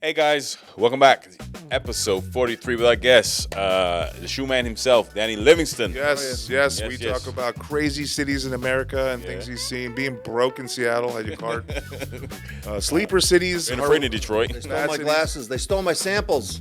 Hey guys, welcome back. Episode 43 with our guest, the shoe man himself, Danny Livingston. Yes. We talk about crazy cities in America and things he's seen. Being broke in Seattle, had your card. Sleeper cities. Been afraid in Detroit. They stole my glasses. They stole my samples.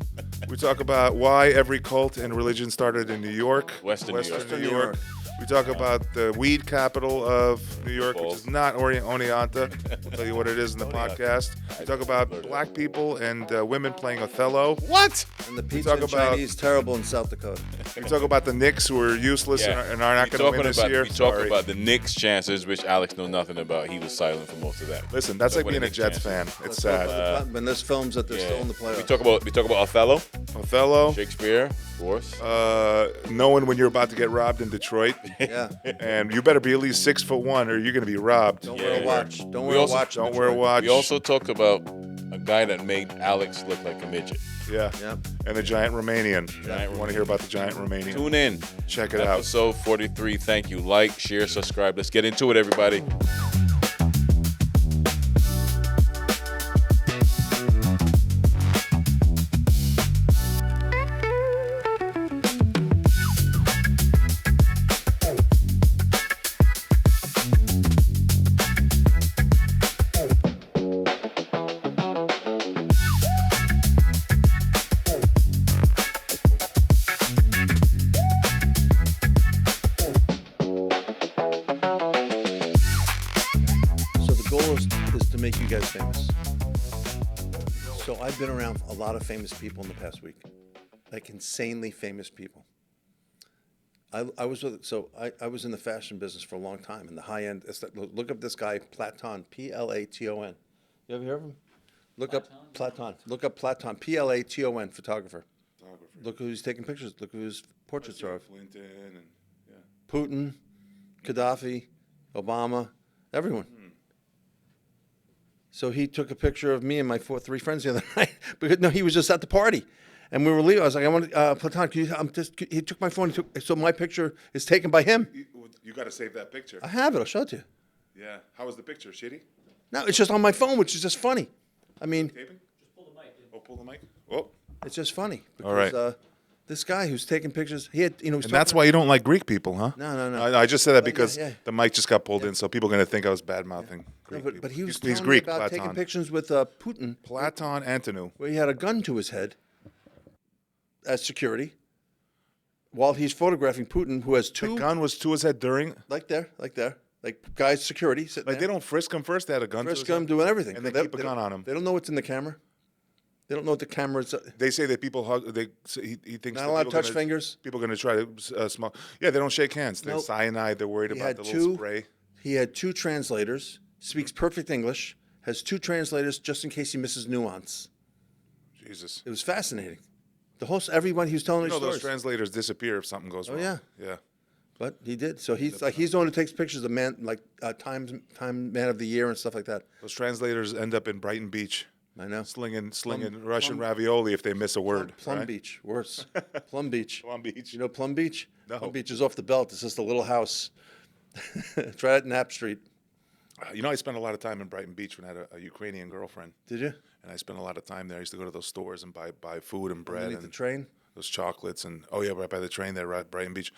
We talk about why every cult and religion started in New York. Western New York. We talk about the weed capital of New York, which is not Oneonta. We'll tell you what it is in the podcast. We talk about black people and women playing Othello. What? And the pizza and Chinese terrible in South Dakota. We talk about the Knicks, who are useless and are not going to win this year. We talk about the Knicks' chances, which Alex knows nothing about. He was silent for most of that. Listen, that's like being a Jets fan. It's sad. When there's films that they're still in the playoffs. We talk about Othello, Shakespeare, of course. Knowing when you're about to get robbed in Detroit. Yeah. And you better be at least 6'1" or you're going to be robbed. Don't wear a watch. Don't wear a watch. We also talked about a guy that made Alex look like a midget. Yeah. Yep. And the giant Romanian. You want to hear about the giant Romanian? Tune in. Check it out. Episode 43. Thank you. Like, share, subscribe. Let's get into it, everybody. Make you guys famous. So I've been around a lot of famous people in the past week, like insanely famous people. I was in the fashion business for a long time in the high end. Look up this guy Platon, Platon. You ever hear of him? Look up Platon, Platon, photographer. Look who's taking pictures. Look whose portraits are of. Clinton and Putin, Gaddafi, Obama, everyone. So he took a picture of me and my three friends the other night. Because he was just at the party, and we were leaving. I was like, "I want Platon." He took my phone. So my picture is taken by him. You got to save that picture. I have it. I'll show it to you. Yeah. How was the picture? Shitty? No, it's just on my phone, which is just funny. I mean, taping? Just pull the mic. Oh, pull the mic. Oh. It's just funny. Because, all right. This guy who's taking pictures, he had, and that's why you don't like Greek people, huh? No. I just said that because the mic just got pulled in, so people are going to think I was bad-mouthing Greek people. But he was he's telling Greek, me about Platon. taking pictures with Putin. Platon Antonou. Where he had a gun to his head as security while he's photographing Putin, who has two... The gun was to his head during... Like there. Like guys, security sitting there. They don't frisk him first. They had a gun to his head. Frisk him, doing everything. And they keep a gun on him. They don't know what's in the camera. They don't know what the camera is. They say that people hug. He thinks not allowed to touch fingers. People are going to try to smell. Yeah, they don't shake hands. They're cyanide. They're worried about the little spray. He had two translators. Speaks perfect English. Has two translators just in case he misses nuance. Jesus. It was fascinating. Everyone he was telling these stories. Those translators disappear if something goes wrong. Yeah. Yeah. But he did. So he's the one who takes pictures of Time Man of the Year and stuff like that. Those translators end up in Brighton Beach. I know. Slinging Russian ravioli if they miss a word. Plum Beach, worse. Plum Beach. Plum Beach. You know Plum Beach? No. Plum Beach is off the belt. It's just a little house. It's right at Knapp Street. I spent a lot of time in Brighton Beach when I had a Ukrainian girlfriend. Did you? And I spent a lot of time there. I used to go to those stores and buy food and bread. And the train? Those chocolates and right by the train there at Brighton Beach.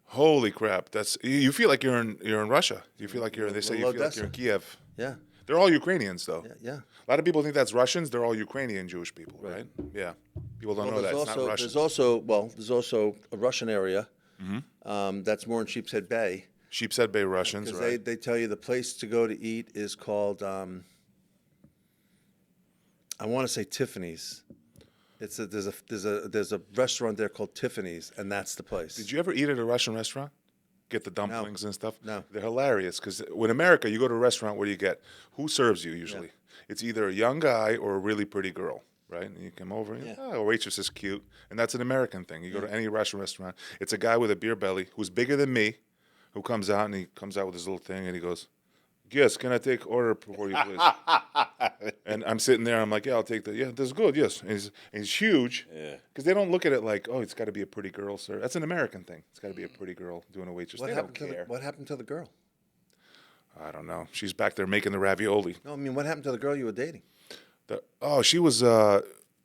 Holy crap! You feel like you're in Russia. You feel like they say you feel like you're in Kiev. Yeah. They're all Ukrainians, though. Yeah. A lot of people think that's Russians. They're all Ukrainian Jewish people, right? Yeah. People don't know that. It's not Russian. There's also a Russian area that's more in Sheepshead Bay. Sheepshead Bay Russians, right? Because they tell you the place to go to eat is called, I want to say Tiffany's. There's a restaurant there called Tiffany's, and that's the place. Did you ever eat at a Russian restaurant? Get the dumplings and stuff? No. They're hilarious because in America, you go to a restaurant, what do you get? Who serves you usually? Yeah. It's either a young guy or a really pretty girl, right? And you come over and a waitress is cute. And that's an American thing. You go to any Russian restaurant, it's a guy with a beer belly who's bigger than me who comes out, and he comes out with his little thing and he goes, Yes, can I take order for you, please? And I'm sitting there. I'm like, yeah, I'll take that. Yeah, that's good. Yes, and he's huge. Yeah. Because they don't look at it like, oh, it's got to be a pretty girl, sir. That's an American thing. It's got to be a pretty girl doing a waitress. They don't care. What happened to the girl? I don't know. She's back there making the ravioli. No, I mean, what happened to the girl you were dating? She was.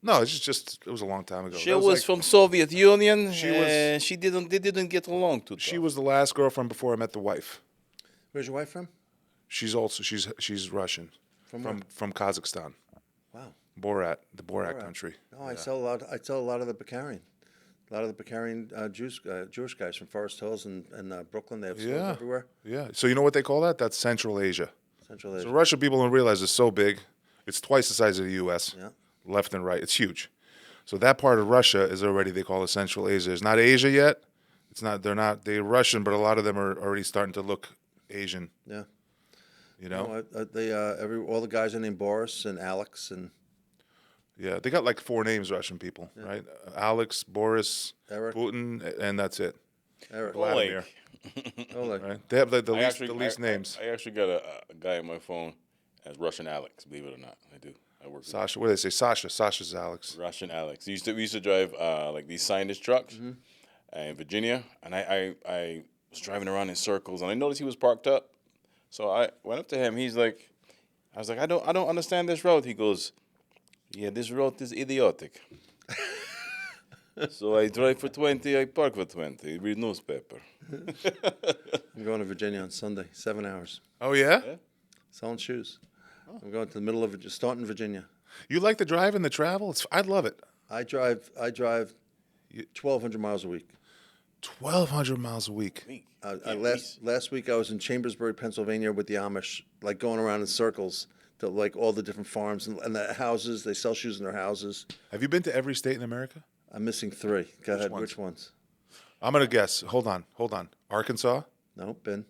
No, it's just. It was a long time ago. She That was like- from Soviet Union. She was- She didn't. They didn't get along too. She tough. was the last girlfriend before I met the wife. Where's your wife from? She's Russian. From Kazakhstan. Wow. Borat, the Borat country. No, I sell a lot. I sell a lot of the Bacarian. A lot of the Bacarian Jewish guys from Forest Hills and Brooklyn. They have stores Yeah. everywhere. Yeah. So you know what they call that? That's Central Asia. Central Asia. So Russian people don't realize it's so big. It's twice the size of the U.S. Yeah. Left and right. It's huge. So that part of Russia is already, they call it Central Asia. It's not Asia yet. It's not. They're Russian, but a lot of them are already starting to look Asian. Yeah. You know. No, all the guys are named Boris and Alex and Yeah, they got like 4 names, Russian people, right? Alex, Boris, Eric. Putin, and that's it. Eric. Vladimir, Oleg. right? They have the I least names. I actually got a guy on my phone as Russian Alex. Believe it or not, I do. I work with Sasha, what do they say? Sasha. Sasha's Alex. Russian Alex. We used to drive like these signage trucks in Virginia, and I was driving around in circles, and I noticed he was parked up. So I went up to him. I was like, I don't understand this road. He goes, yeah, this road is idiotic. So I drive for 20, I park for 20, read newspaper. I'm going to Virginia on Sunday, 7 hours, Oh yeah? selling shoes. I'm going to the middle of starting Virginia. You like the drive and the travel? I'd love it. I drive 1,200 miles a week. 1,200 miles a week. Last week I was in Chambersburg, Pennsylvania with the Amish, like going around in circles to like all the different farms and the houses. They sell shoes in their houses. Have you been to every state in America? I'm missing 3. Go ahead. ones? Which ones? I'm gonna guess. Hold on. Arkansas, No, been.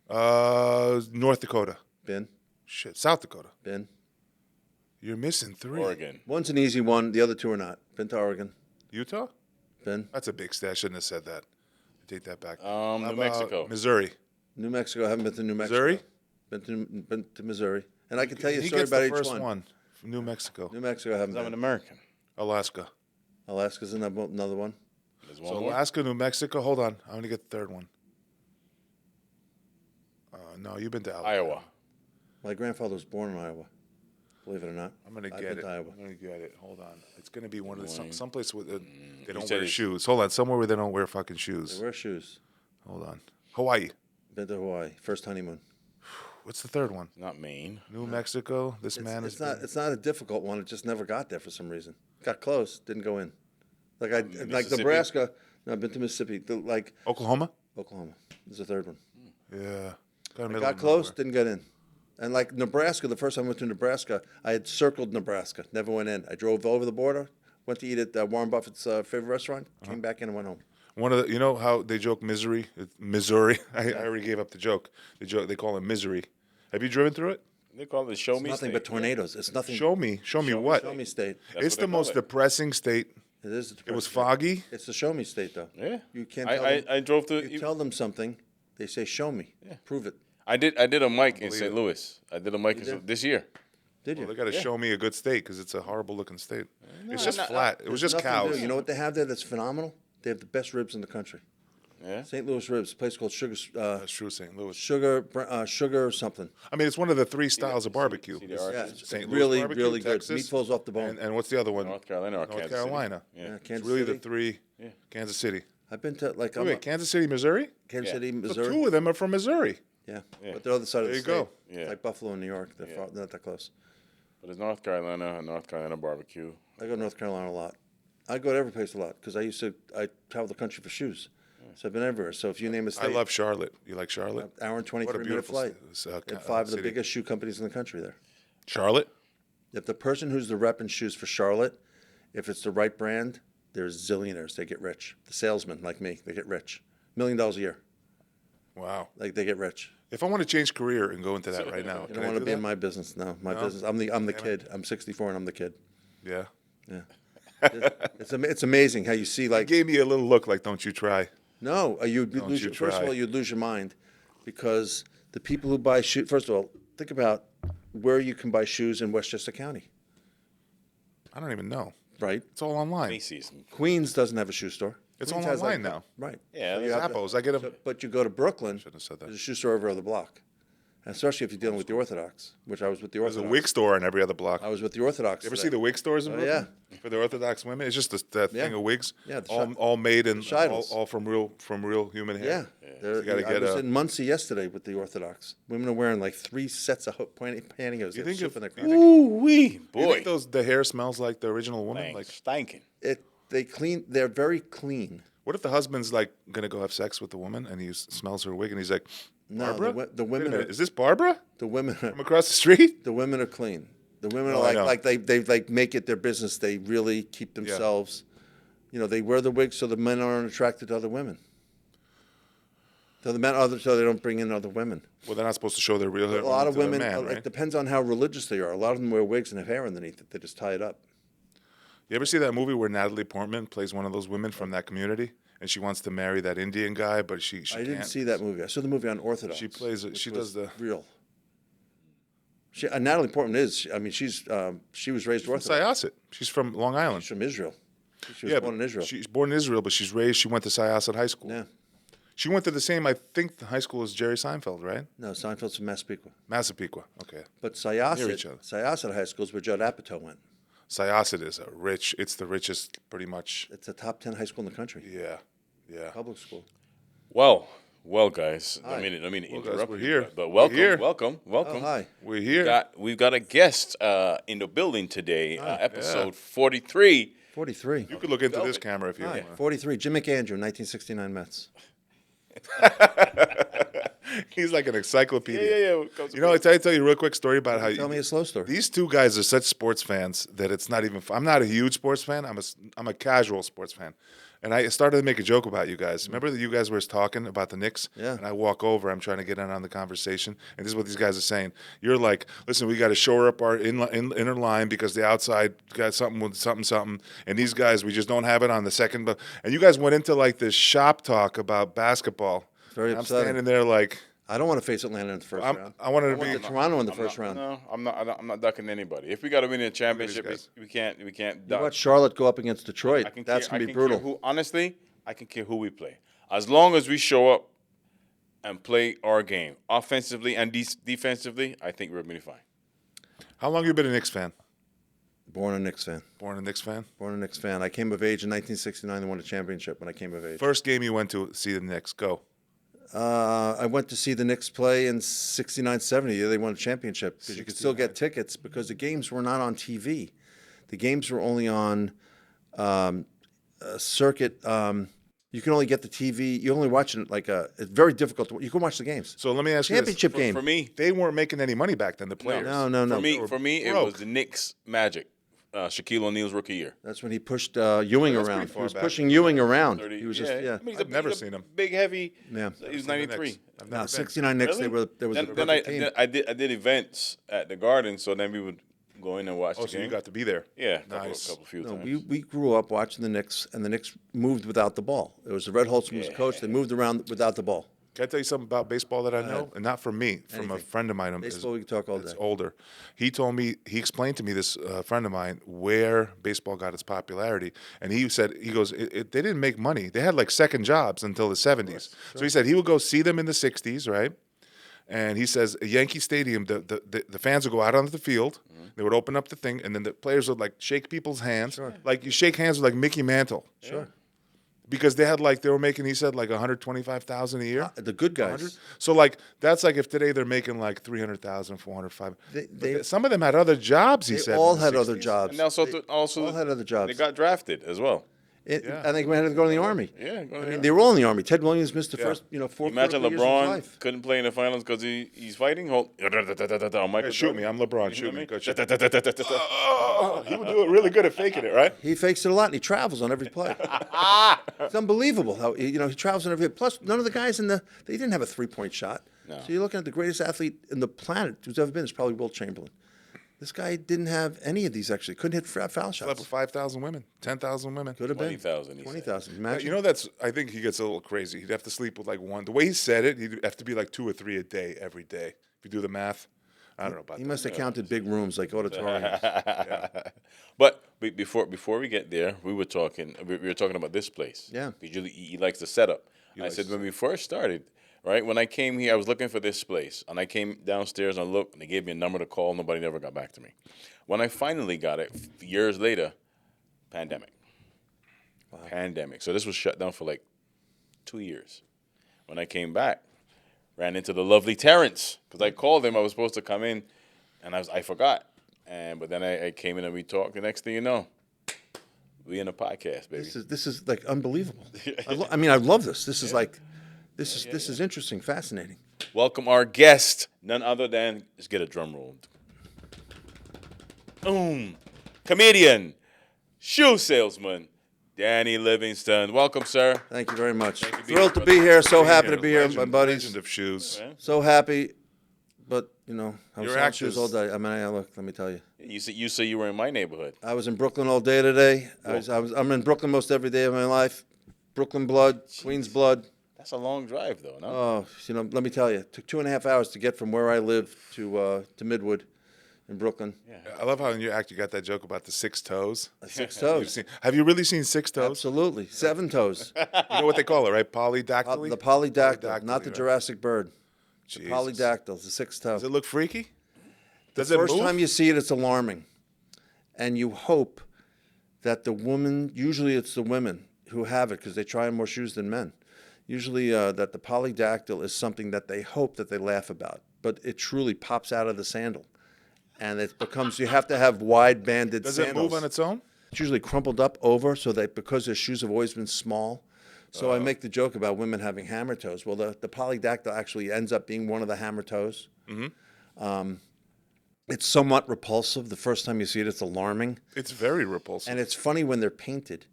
North Dakota, Been. shit, South Dakota. Been. You're missing 3. Oregon. One's an easy one. The other 2 are not. Been to Oregon. Utah? Been. That's a big state. I shouldn't have said that. I take that back. New How about Mexico. Missouri. New Mexico. I haven't been to New Mexico. Missouri? Been to Missouri. And I can tell you a He story gets about the each first one. one. From New Mexico. New Mexico I haven't I'm an been. American. Alaska. Alaska's another one. There's one So more. Alaska, New Mexico. Hold on. I'm gonna get the third one. No, you've been to Alaska. Iowa. My grandfather was born in Iowa. Believe it or not. I'm gonna I've get been it. to Iowa. I'm gonna get it. Hold on. It's gonna be one of the someplace where they don't said wear it- shoes. Hold on. Somewhere where they don't wear fucking shoes. They wear shoes. Hold on. Hawaii. Been to Hawaii. First honeymoon. What's the third one? Not Maine. New Mexico. This man is. It's not a difficult one. It just never got there for some reason. Got close, didn't go in. Like Mississippi? Nebraska. No, I've been to Mississippi. Like Oklahoma. Oklahoma. There's a third one. Yeah. Got close, didn't get in. And like Nebraska, the first time I went to Nebraska, I had circled Nebraska, never went in. I drove over the border, went to eat at Warren Buffett's favorite restaurant, came back in and went home. One of the, you know how they joke misery, Missouri. I already gave up the joke. They call it misery. Have you driven through it? They call it Show Me Nothing State. but tornadoes. It's nothing. Show me what? Show me state. That's It's what the they call most it. depressing state. It is. It was foggy. It's the show me state, though. Yeah. You can't I- tell I- them. I drove to- You tell them something, they say, "Show me." Yeah. Prove it. I did a mic in believe St. it. Louis. I did a mic this year. Did you? Well, they got to show me a good state because it's a horrible looking state. It's just not- flat. It was There's just nothing to cows. do. You know what they have there that's phenomenal? They have the best ribs in the country. Yeah. St. Louis ribs, a place called That's true, St. Louis. Sugar something. I mean, it's one of the 3 styles of barbecue. see the arc? Yeah, It's it's St. Louis really, barbecue, really good. Texas, Meat falls off the bone. And what's the other one? North Carolina or North Kansas City. Carolina. Yeah. Yeah, It's Kansas really City. the 3. Kansas City. I've been to like Wait, Kansas City, Missouri? Kansas Yeah. City, So Missouri. 2 of them are from Missouri. Yeah. Yeah. But the other side of There the you state. go. Yeah. It's like Buffalo and New York. They're Yeah. not that close. But it's North Carolina and North Carolina barbecue. I go to North Carolina a lot. I go to every place a lot because I travel the country for shoes. So I've been everywhere. So if you name a I state, love Charlotte. You like Charlotte? hour and What a 23-minute beautiful flight. city. They have 5 of the biggest shoe companies in the country there. Charlotte? If the person who's the rep in shoes for Charlotte, if it's the right brand, there's zillionaires. They get rich. The salesman, like me, they get rich. $1 million a year. Wow. Like they get rich. If I want to change career and go into that right now, You can don't I want to do be that? in my business. No, my business. I'm the kid. I'm 64 and I'm the kid. Yeah. Yeah. It's amazing how you see like Gave me a little look like, don't you try. no, you'd Don't lose you your, first of try. all you'd lose your mind because the people who buy shoes. First of all, think about where you can buy shoes in Westchester County. I don't even know. Right. It's all online. Macy's. Queens doesn't have a shoe store. It's Queens all has, online now. Right. Yeah, So you there's have to- Zappos. I get them. but you go to Brooklyn. Shouldn't have said that. There's a shoe store every other block. especially if you're dealing with the Orthodox, which I was with the There's Orthodox. a wig store on every other block. I was with the Orthodox. You ever today. see the wig stores in Oh, Brooklyn? For the Orthodox women? It's just that Yeah. thing of wigs. Yeah, the all made and scheitels. all from real human hair. Yeah. You gotta I get was in Muncie yesterday with the Orthodox. Women are wearing like 3 sets of pantyhose. You think soup if- in their you crotch. Ooh wee, You boy, think the hair smells like the original woman? Dang, Like, stinking. They clean. They're very clean. what if the husband's like gonna go have sex with the woman and he smells her wig and he's like, Barbara? No, the Wait a women minute, are is this Barbara the women are from across the street? the women are clean. The women Oh, are I know. like they like make it their business. They really keep themselves. You know, they wear the wig so the men aren't attracted to other women. So so they don't bring in other women. Well, they're not supposed to show their real hair. A lot of to the women. man, It right? depends on how religious they are. A lot of them wear wigs and have hair underneath it. They just tie it up. You ever see that movie where Natalie Portman plays one of those women from that community, and she wants to marry that Indian guy, but she I can't. didn't see that movie. I saw the movie on Orthodox. She plays it. which She was does the real. Natalie Portman is. I mean, she was raised Orthodox. Syosset. She's from Long Island. She's from Israel. She was Yeah, born in Israel. She's born in Israel, but she went to Syosset High School. Yeah. She went to the same, I think, the high school as Jerry Seinfeld, right? No, Seinfeld's from Massapequa. Massapequa. Okay. But Near each other. Syosset High School is where Judd Apatow went. Syosset is it's the richest, pretty much. It's a top 10 high school in the country. Yeah. Public school. Well, guys. Hi. I mean, guys, interrupt we're you, here. but We're welcome, here. welcome. Oh, hi. We're here. We've got a guest in the building today. Episode 43. 43. You could look into this camera if you Hi. want. 43. Jim McAndrew, 1969 Mets. He's like an encyclopedia. Yeah. You know, I tell you a real quick story about how Tell me a slow story. these two guys are such sports fans that it's not even. I'm not a huge sports fan. I'm a casual sports fan, and I started to make a joke about you guys. Remember that you guys were talking about the Knicks? Yeah. And I walk over. I'm trying to get in on the conversation, and this is what these guys are saying. You're like, listen, we got to shore up our inner line because the outside got something with something, and these guys we just don't have it on the second. And you guys went into like this shop talk about basketball. Very I'm upsetting. standing there like. I don't want to face Atlanta in the first round. I wanted to want be. the Toronto in the first round. No, I'm not ducking anybody. If we got to win a championship, guys. we can't You duck. watch Charlotte go up against Detroit. That's I going to be can care brutal. honestly, I can care who we play. As long as we show up and play our game offensively and defensively, I think we're going to be fine. How long you been a Knicks fan? Born a Knicks fan. Born a Knicks fan. Born a Knicks fan. I came of age in 1969 and won a championship when I came of age. First game you went to see the Knicks. Go. I went to see the Knicks play in 69, 70. They won a championship because you could still get tickets because the games were not on TV. The games were only on a circuit. You can only get the TV. You only watch it it's very difficult. You can watch the games. So let me ask you this. Championship game. For me, They weren't making any money back then. The players. No. for me, it broke. was the Knicks magic. Shaquille O'Neal's rookie year. That's when he pushed Ewing That's around. pretty He far was back. pushing Ewing around. 30, He was just yeah. I mean, I've never he's a seen him. Big, heavy. Yeah. He was Seen the 93. Knicks. I've never No, been. 69 Knicks. Really? There was a Then perfect team. I did events at the Garden, so then we would go in and watch Oh, the so game. you got to be there. Yeah, Nice. couple few No, times. we grew up watching the Knicks, and the Knicks moved without the ball. It was the Red Holtzman was the coach. They moved around without the ball. Can I tell you something about baseball that I know? And not from me, from a Anything. friend of mine. Baseball, we can talk all that's day. older. He explained to me, this friend of mine, where baseball got its popularity. And he said, they didn't make money. They had like second jobs until the 70s. So he said he would go see them in the 60s, right? And he says, at Yankee Stadium, the fans would go out onto the field. They would open up the thing, and then the players would like shake people's hands. Sure. Like you shake hands with like Mickey Mantle. Sure. Because they were making, he said, like $125,000 a year. The good guys. 100? So like that's like if today they're making like 300,000, 405. They Some of them had other jobs. He They said all in the had other 60s. jobs. And also, They also all had other jobs. They got drafted as well. Yeah. And they had to go to the Army. Yeah, I mean, they were all in the Army. Ted Williams missed the first, 4 Imagine critical years of his LeBron life. couldn't play in the finals because he's fighting. Michael Hey, shoot me. Jordan. I'm LeBron. Shoot You know me. what I Coach. mean? Oh, he would do it really good at faking it, right? He fakes it a lot, and he travels on every play. It's unbelievable how he travels on every. Plus, none of the guys they didn't have a 3-point shot. No. So you're looking at the greatest athlete in the planet who's ever been. It's probably Wilt Chamberlain. This guy didn't have any of these actually. Couldn't hit foul Slept shots. with 5,000 women, 10,000 women. Could have been 20,000. he said. 20,000. Imagine. You know, I think he gets a little crazy. He'd have to sleep with like one. The way he said it, he'd have to be like 2 or 3 a day every day. If you do the math, I don't know about He that. must have counted big rooms like auditoriums. But before we get there, we were talking about this place. Yeah. Because he likes the setup. I said when we first started, right? When I came here, I was looking for this place, and I came downstairs and I looked, and they gave me a number to call. Nobody never got back to me. When I finally got it, years later, pandemic. Wow. Pandemic. So this was shut down for like 2 years. When I came back, ran into the lovely Terrence because I called him. I was supposed to come in, and I forgot. But then I came in and we talked. The next thing you know, we in a podcast, baby. This is like unbelievable. I mean, I love this. This is like, this is interesting, fascinating. Welcome our guest, none other than, let's get a drum roll. Boom. Comedian, shoe salesman, Danny Livingston. Welcome, sir. Thank you very much. Thrilled to be here. So happy to be here, my buddies. Legend of shoes. So happy, but I was Your selling shoes actors. all day. I mean, look, let me tell you. You say you were in my neighborhood. I was in Brooklyn all day today. I'm in Brooklyn most every day of my life. Brooklyn blood, Queens blood. That's a long drive, though, no? Oh, let me tell you, it took 2.5 hours to get from where I live to Midwood in Brooklyn. Yeah. I love how in your act you got that joke about the 6 toes. 6 toes. Have you really seen 6 toes? Absolutely. 7 toes. You know what they call it, right? Polydactyly? The polydactyl, not the right? Jurassic bird. The Jesus. polydactyl, the 6 toe. Does it look freaky? Does The it first move? time you see it, it's alarming. And you hope that the woman, usually it's the women who have it because they try on more shoes than men. Usually that the polydactyl is something that they hope that they laugh about. But it truly pops out of the sandal. And it becomes, you have to have wide-banded Does sandals. it move on its own? It's usually crumpled up over so that because their shoes have always been small. So I make the joke about women having hammer toes. Well, the polydactyl actually ends up being one of the hammer toes. Mm-hmm. It's somewhat repulsive. The first time you see it, it's alarming. It's very repulsive. And it's funny when they're painted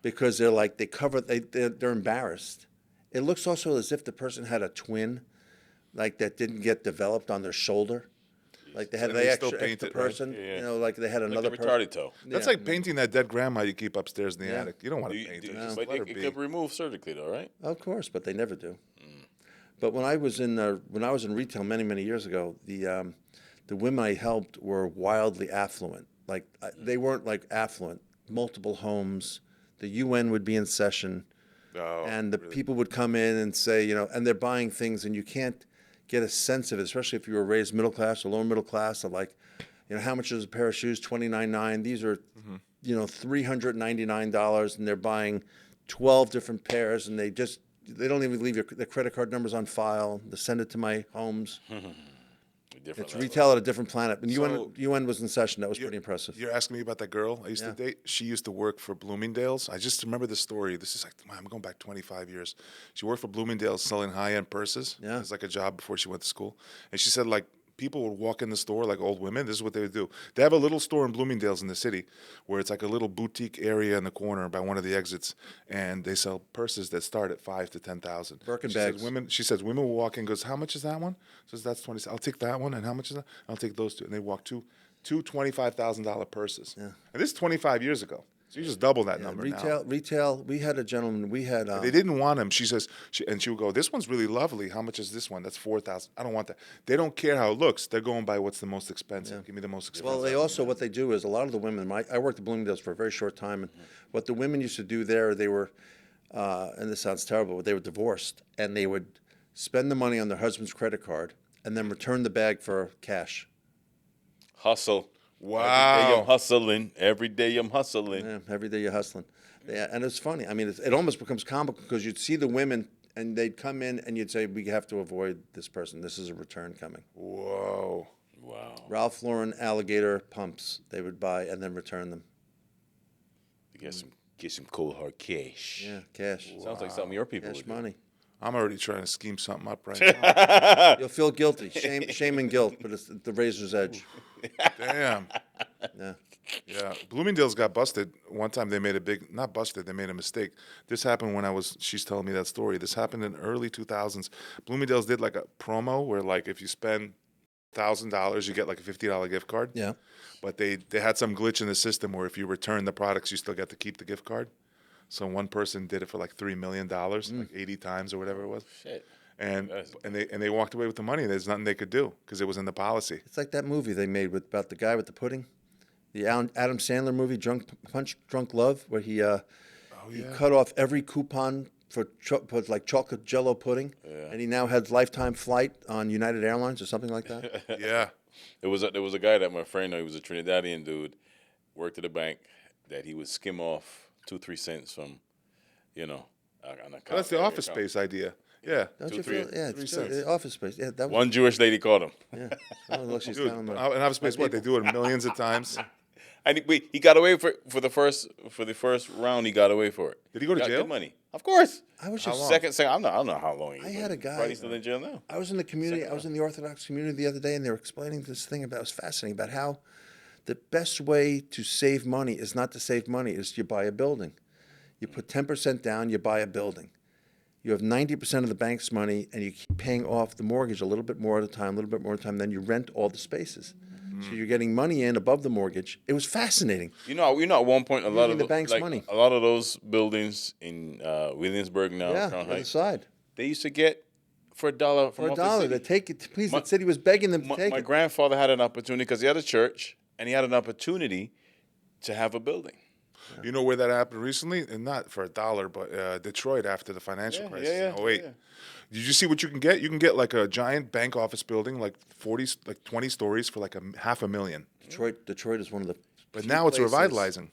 because they're like, they're embarrassed. It looks also as if the person had a twin, like that didn't get developed on their shoulder. Like they had And the they still extra paint it, right? person, Yeah. like they had Like another the person. retarded toe. That's Yeah. like painting that dead grandma you keep upstairs in the Yeah. attic. You don't want to paint it. Just But let her it be. could remove surgically, though, right? Of course, but they never do. But when I was in retail many years ago, the women I helped were wildly affluent. Like they weren't like affluent. Multiple homes. The UN would be in session, Oh, and the really? people would come in and say, and they're buying things, and you can't get a sense of it, especially if you were raised middle class or lower middle class. Of like, how much is a pair of shoes? $29.9. These are, $399, and they're buying 12 different pairs, and they don't even leave their credit card numbers on file. They send it to my homes. Different It's level. retail at a different planet. And So- UN was in session. That was pretty impressive. You're asking me about that girl I used to Yeah. date? She used to work for Bloomingdale's. I just remember the story. This is like, I'm going back 25 years. She worked for Bloomingdale's selling high-end purses. Yeah. It was like a job before she went to school. And she said, like, people would walk in the store, like old women. This is what they would do. They have a little store in Bloomingdale's in the city where it's like a little boutique area in the corner by one of the exits. And they sell purses that start at $5,000 to $10,000. Birkin She says bags. She says women will walk in and goes, how much is that one? Says, that's 20. I'll take that one. And how much is that? I'll take those two. And they walk two $25,000 purses. Yeah. And this is 25 years ago. So you just double that number now. Retail. We had a gentleman. We had. They didn't want him. She says, and she would go, this one's really lovely. How much is this one? That's $4,000. I don't want that. They don't care how it looks. They're going by what's the most expensive. Give me the most expensive. Well, they also, what they do is a lot of the women, I worked at Bloomingdale's for a very short time, and what the women used to do there, they were, and this sounds terrible, but they were divorced, and they would spend the money on their husband's credit card and then return the bag for cash. Hustle. Wow. Every day I'm hustling. Every day I'm hustling. Yeah, every day you're hustling. Yeah, and it's funny. I mean, it almost becomes comical because you'd see the women, and they'd come in, and you'd say, we have to avoid this person. This is a return coming. Whoa. Wow. Ralph Lauren alligator pumps they would buy and then return them. Get some cold hard cash. Yeah, cash. Sounds like something your people Cash would do. money. I'm already trying to scheme something up right now. You'll feel guilty. Shame and guilt, but it's the razor's edge. Damn. Yeah. Yeah. Bloomingdale's got busted. One time they made not busted, they made a mistake. This happened when she's telling me that story. This happened in early 2000s. Bloomingdale's did like a promo where like if you spend $1,000, you get like a $50 gift card. Yeah. But they had some glitch in the system where if you return the products, you still get to keep the gift card. So one person did it for like $3 million, like 80 times or whatever it was. Shit. And they walked away with the money. There's nothing they could do because it was in the policy. It's like that movie they made about the guy with the pudding. The Adam Sandler movie, Drunk Love, where he cut off every coupon put like chocolate Jello pudding, and he now has lifetime flight on United Airlines or something like that. Yeah. There was a guy that my friend knew. He was a Trinidadian dude, worked at a bank, that he would skim off 2-3 cents from, on account. Well, that's the every Office account. Space idea. Yeah. Don't Two, you three- feel? Yeah, three it's still, cents. Office Space. Yeah, that was. One Jewish lady called him. Yeah. Oh, look, she's Dude, telling in me. Office Space, what they do it millions of times. And he got away for the first round. He got away for it. Did he go to Got jail? good money, of course. I was How just. long? Second, I don't know how long. I had a guy- Probably still in jail now. I was in the community. I was in the Orthodox community the other day, and they were explaining this thing about. It was fascinating about how the best way to save money is not to save money. Is you buy a building. You put 10% down. You buy a building. You have 90% of the bank's money, and you keep paying off the mortgage a little bit more at a time, a little bit more at a time. Then you rent all the spaces. So you're getting money in above the mortgage. It was fascinating. At one point, a lot Using of the bank's like, money. a lot of those buildings in Williamsburg now, Yeah, Crown on the Heights, side. they used to get for $1 from For off the $1, city. they take it. Please, My- the city was begging them to My, take my it. grandfather had an opportunity because he had a church, and he had an opportunity to have a building. You know where that happened recently? And not for $1, but Detroit after the financial crisis. yeah, Oh wait, yeah. did you see what you can get? You can get like a giant bank office building, like 20 stories for like $500,000. Detroit is one of the. But few now it's places- revitalizing.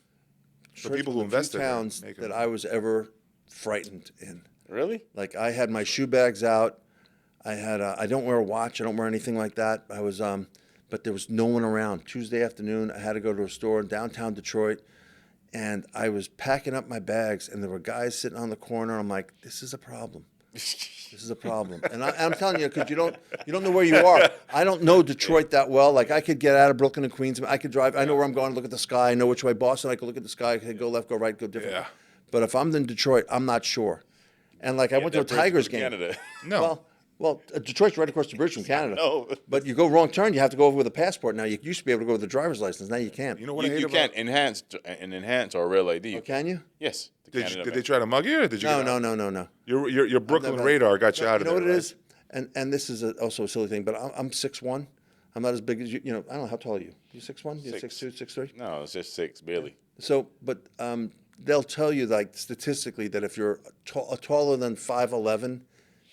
Detroit's people one who of the few invested there towns make that them- I was ever frightened in. Really? Like I had my shoe bags out. I had. I don't wear a watch. I don't wear anything like that. I was. But there was no one around. Tuesday afternoon, I had to go to a store in downtown Detroit, and I was packing up my bags, and there were guys sitting on the corner. I'm like, this is a problem. This is a problem, and I'm telling you, because you don't know where you are. I don't know Detroit that well. Like I could get out of Brooklyn and Queens. I could drive. I know where I'm going. Look at the sky. I know which way Boston. I could look at the sky. I could go left, go right, go different. Yeah. But if I'm in Detroit, I'm not sure. And like I went to a That bridge Tigers from game. Canada. No. Well, Detroit's right across the bridge from Canada. know. But you go wrong turn, you have to go over with a passport. Now you used to be able to go with a driver's license. Now you can't. You know what I hate You about? can't enhance or real ID. Oh, can you? Yes. the Did Canada they Bank. try to mug you, or did you? No, get out? no. Your Brooklyn never- radar got you No, out of you know there. what it right? is? And this is also a silly thing, but I'm 6'1". I'm not as big as you. You know, I don't know, how tall are you? You 6'1"? You 6'2", 6'3"? No, it's just 6, barely. So, but they'll tell you, like, statistically, that if you're taller than 5'11",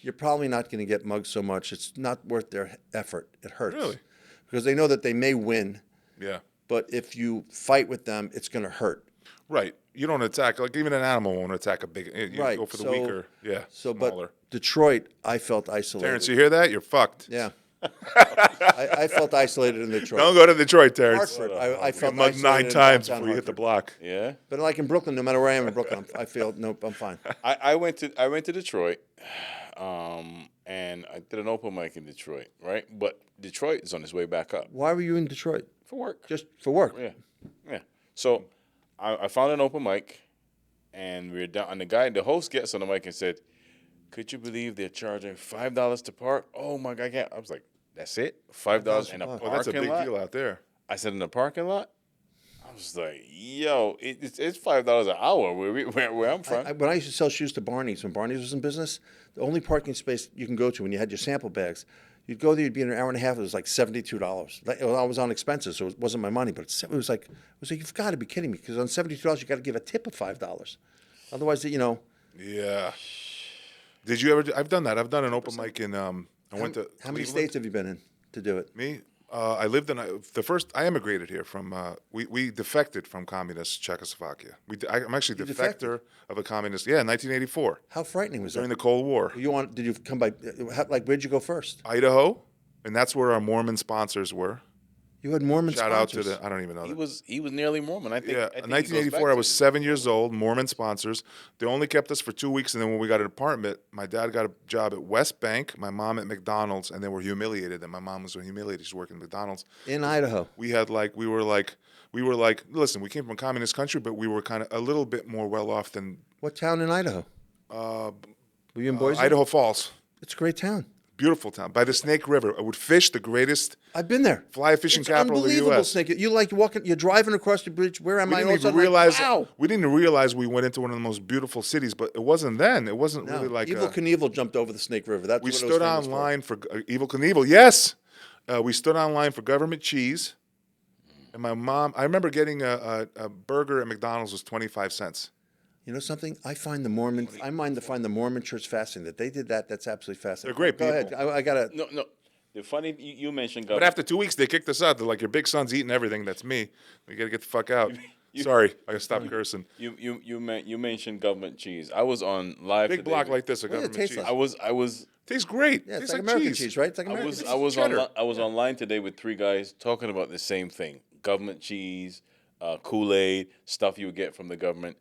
you're probably not going to get mugged so much. It's not worth their effort. It hurts. Really? Because they know that they may win, Yeah. but if you fight with them, it's going to hurt. Right. You don't attack, like even an animal won't attack a big. You Right. go for the so, weaker. Yeah. So, smaller. but Detroit, I felt isolated. Terrence, you hear that? You're fucked. Yeah. I felt isolated in Detroit. Don't go to Detroit, Terrence. Hartford, I felt Mugged isolated 9 in times downtown before you hit the Hartford. block. Yeah. But like in Brooklyn, no matter where I am in Brooklyn, I feel nope, I'm fine. I went to Detroit, and I did an open mic in Detroit, right? But Detroit is on its way back up Why were you in Detroit? for work. Just for work? Yeah. So I found an open mic, and we were down. And the host gets on the mic and said, "Could you believe they're charging $5 to park? Oh my God, I can't." I was like, "That's it? $5 in a $5 parking Oh, that's a big lot?" deal out there. I said, "In the parking lot." I was like, "Yo, it's $5 an hour where I'm from." When I used to sell shoes to Barney's, when Barney's was in business, the only parking space you can go to when you had your sample bags, you'd go there, you'd be in an hour and a half. It was like $72. I was on expenses, so it wasn't my money. But it was like you've got to be kidding me, because on $72 you got to give a tip of $5. Otherwise, you know. Yeah. Did you ever? I've done that. I've done an open mic in. I went to. How many Cleveland. states have you been in to do it? Me. I lived in the first. I emigrated here from. We defected from communist Czechoslovakia. I'm actually You defector defected? of a communist. Yeah, 1984 How frightening was during that? the Cold War. Did you come by? Where'd you go first? Idaho, and that's where our Mormon sponsors were. You had Mormon Shout out to sponsors. the. I don't even know. He that. was nearly Mormon. I think. Yeah, I think in he goes 1984, back I was to- 7 years old. Mormon sponsors. They only kept us for 2 weeks, and then when we got an apartment, my dad got a job at West Bank, my mom at McDonald's, and they were humiliated. And my mom was humiliated. She's working at McDonald's. In Idaho. We were like, listen, we came from a communist country, but we were kind of a little bit more well off than What town in Idaho? Were you in Boise? Idaho Falls. It's a great town. Beautiful town by the Snake River. I would fish the greatest I've been there. fly fishing It's capital of the unbelievable, U.S. Snake. You like walking. You're driving across the bridge. Where am We I? didn't All of a even sudden, realize. Wow. We didn't realize we went into one of the most beautiful cities, but it wasn't then. It wasn't No. really like. Evil Knievel jumped over the Snake River. That's We what it was stood famous for. online for Evil Knievel. Yes, we stood online for government cheese, and my mom. I remember getting a burger at McDonald's was 25 cents. You know something? I find the Mormon Church fascinating. That they did that. That's absolutely fascinating. They're great Go ahead. people. I gotta. No. The funny you mentioned But government. after 2 weeks, they kicked us out. They're like, your big son's eating everything. That's me. We got to get the fuck out. Sorry, I got to stop cursing. You mentioned government cheese. I was on live Big today block with- like this of What does it government taste cheese. like? I was Tastes great. Yeah, it's Tastes like American cheese, right? It's like I American was cheese. I was cheddar. I was online today with 3 guys talking about the same thing: government cheese, Kool-Aid, stuff you would get from the government.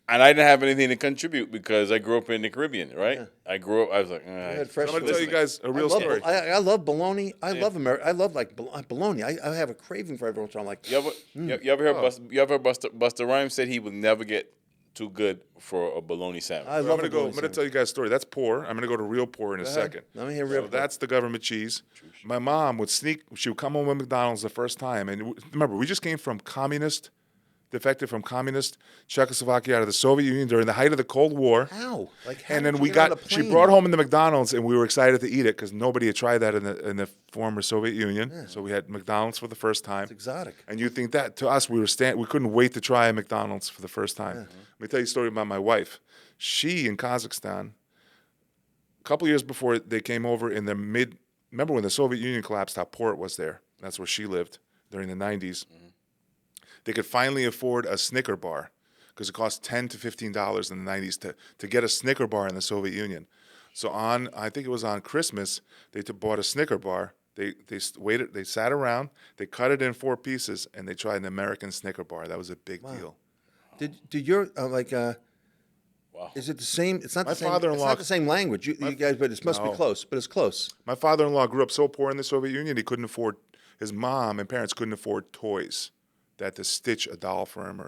And I didn't have anything to contribute because I grew up in the Caribbean, right? I was like, had fresh I'm going to tell you guys a real I love, story. I love bologna. I love America. I love like bologna. I have a craving for every once in a while. Like, You ever heard Busta Rhymes said he would never get too good for a bologna sandwich. I I'm love going to bologna I'm going to tell you guys a story. That's poor. I'm going to go to real poor in a ahead. second. Let me hear real So poor. that's the government cheese. My mom would sneak. She would come home with McDonald's the first time, and remember, we just came from defected from communist Czechoslovakia out of the Soviet Union during the height of the Cold War. How? Like, how And did then you we get on got. a She plane? brought home the McDonald's, and we were excited to eat it because nobody had tried that in the former Soviet Union. So we had McDonald's for the first time. It's exotic. And you think that to us, we couldn't wait to try a McDonald's for the first time. Let me tell you a story about my wife. She in Kazakhstan, a couple years before they came over in the remember when the Soviet Union collapsed, how poor it was there. That's where she lived during the 90s. They could finally afford a Snicker bar because it cost $10 to $15 in the 90s to get a Snicker bar in the Soviet Union. So I think it was on Christmas, they bought a Snicker bar. They waited. They sat around. They cut it in 4 pieces, and they tried an American Snicker bar. That was a big deal. Did your Wow. Is it the same? It's not My the same. It's father-in-law- not the same language. You guys, but it must be No. close. But it's close. My father-in-law grew up so poor in the Soviet Union, he couldn't afford. His mom and parents couldn't afford toys. They had to stitch a doll for him.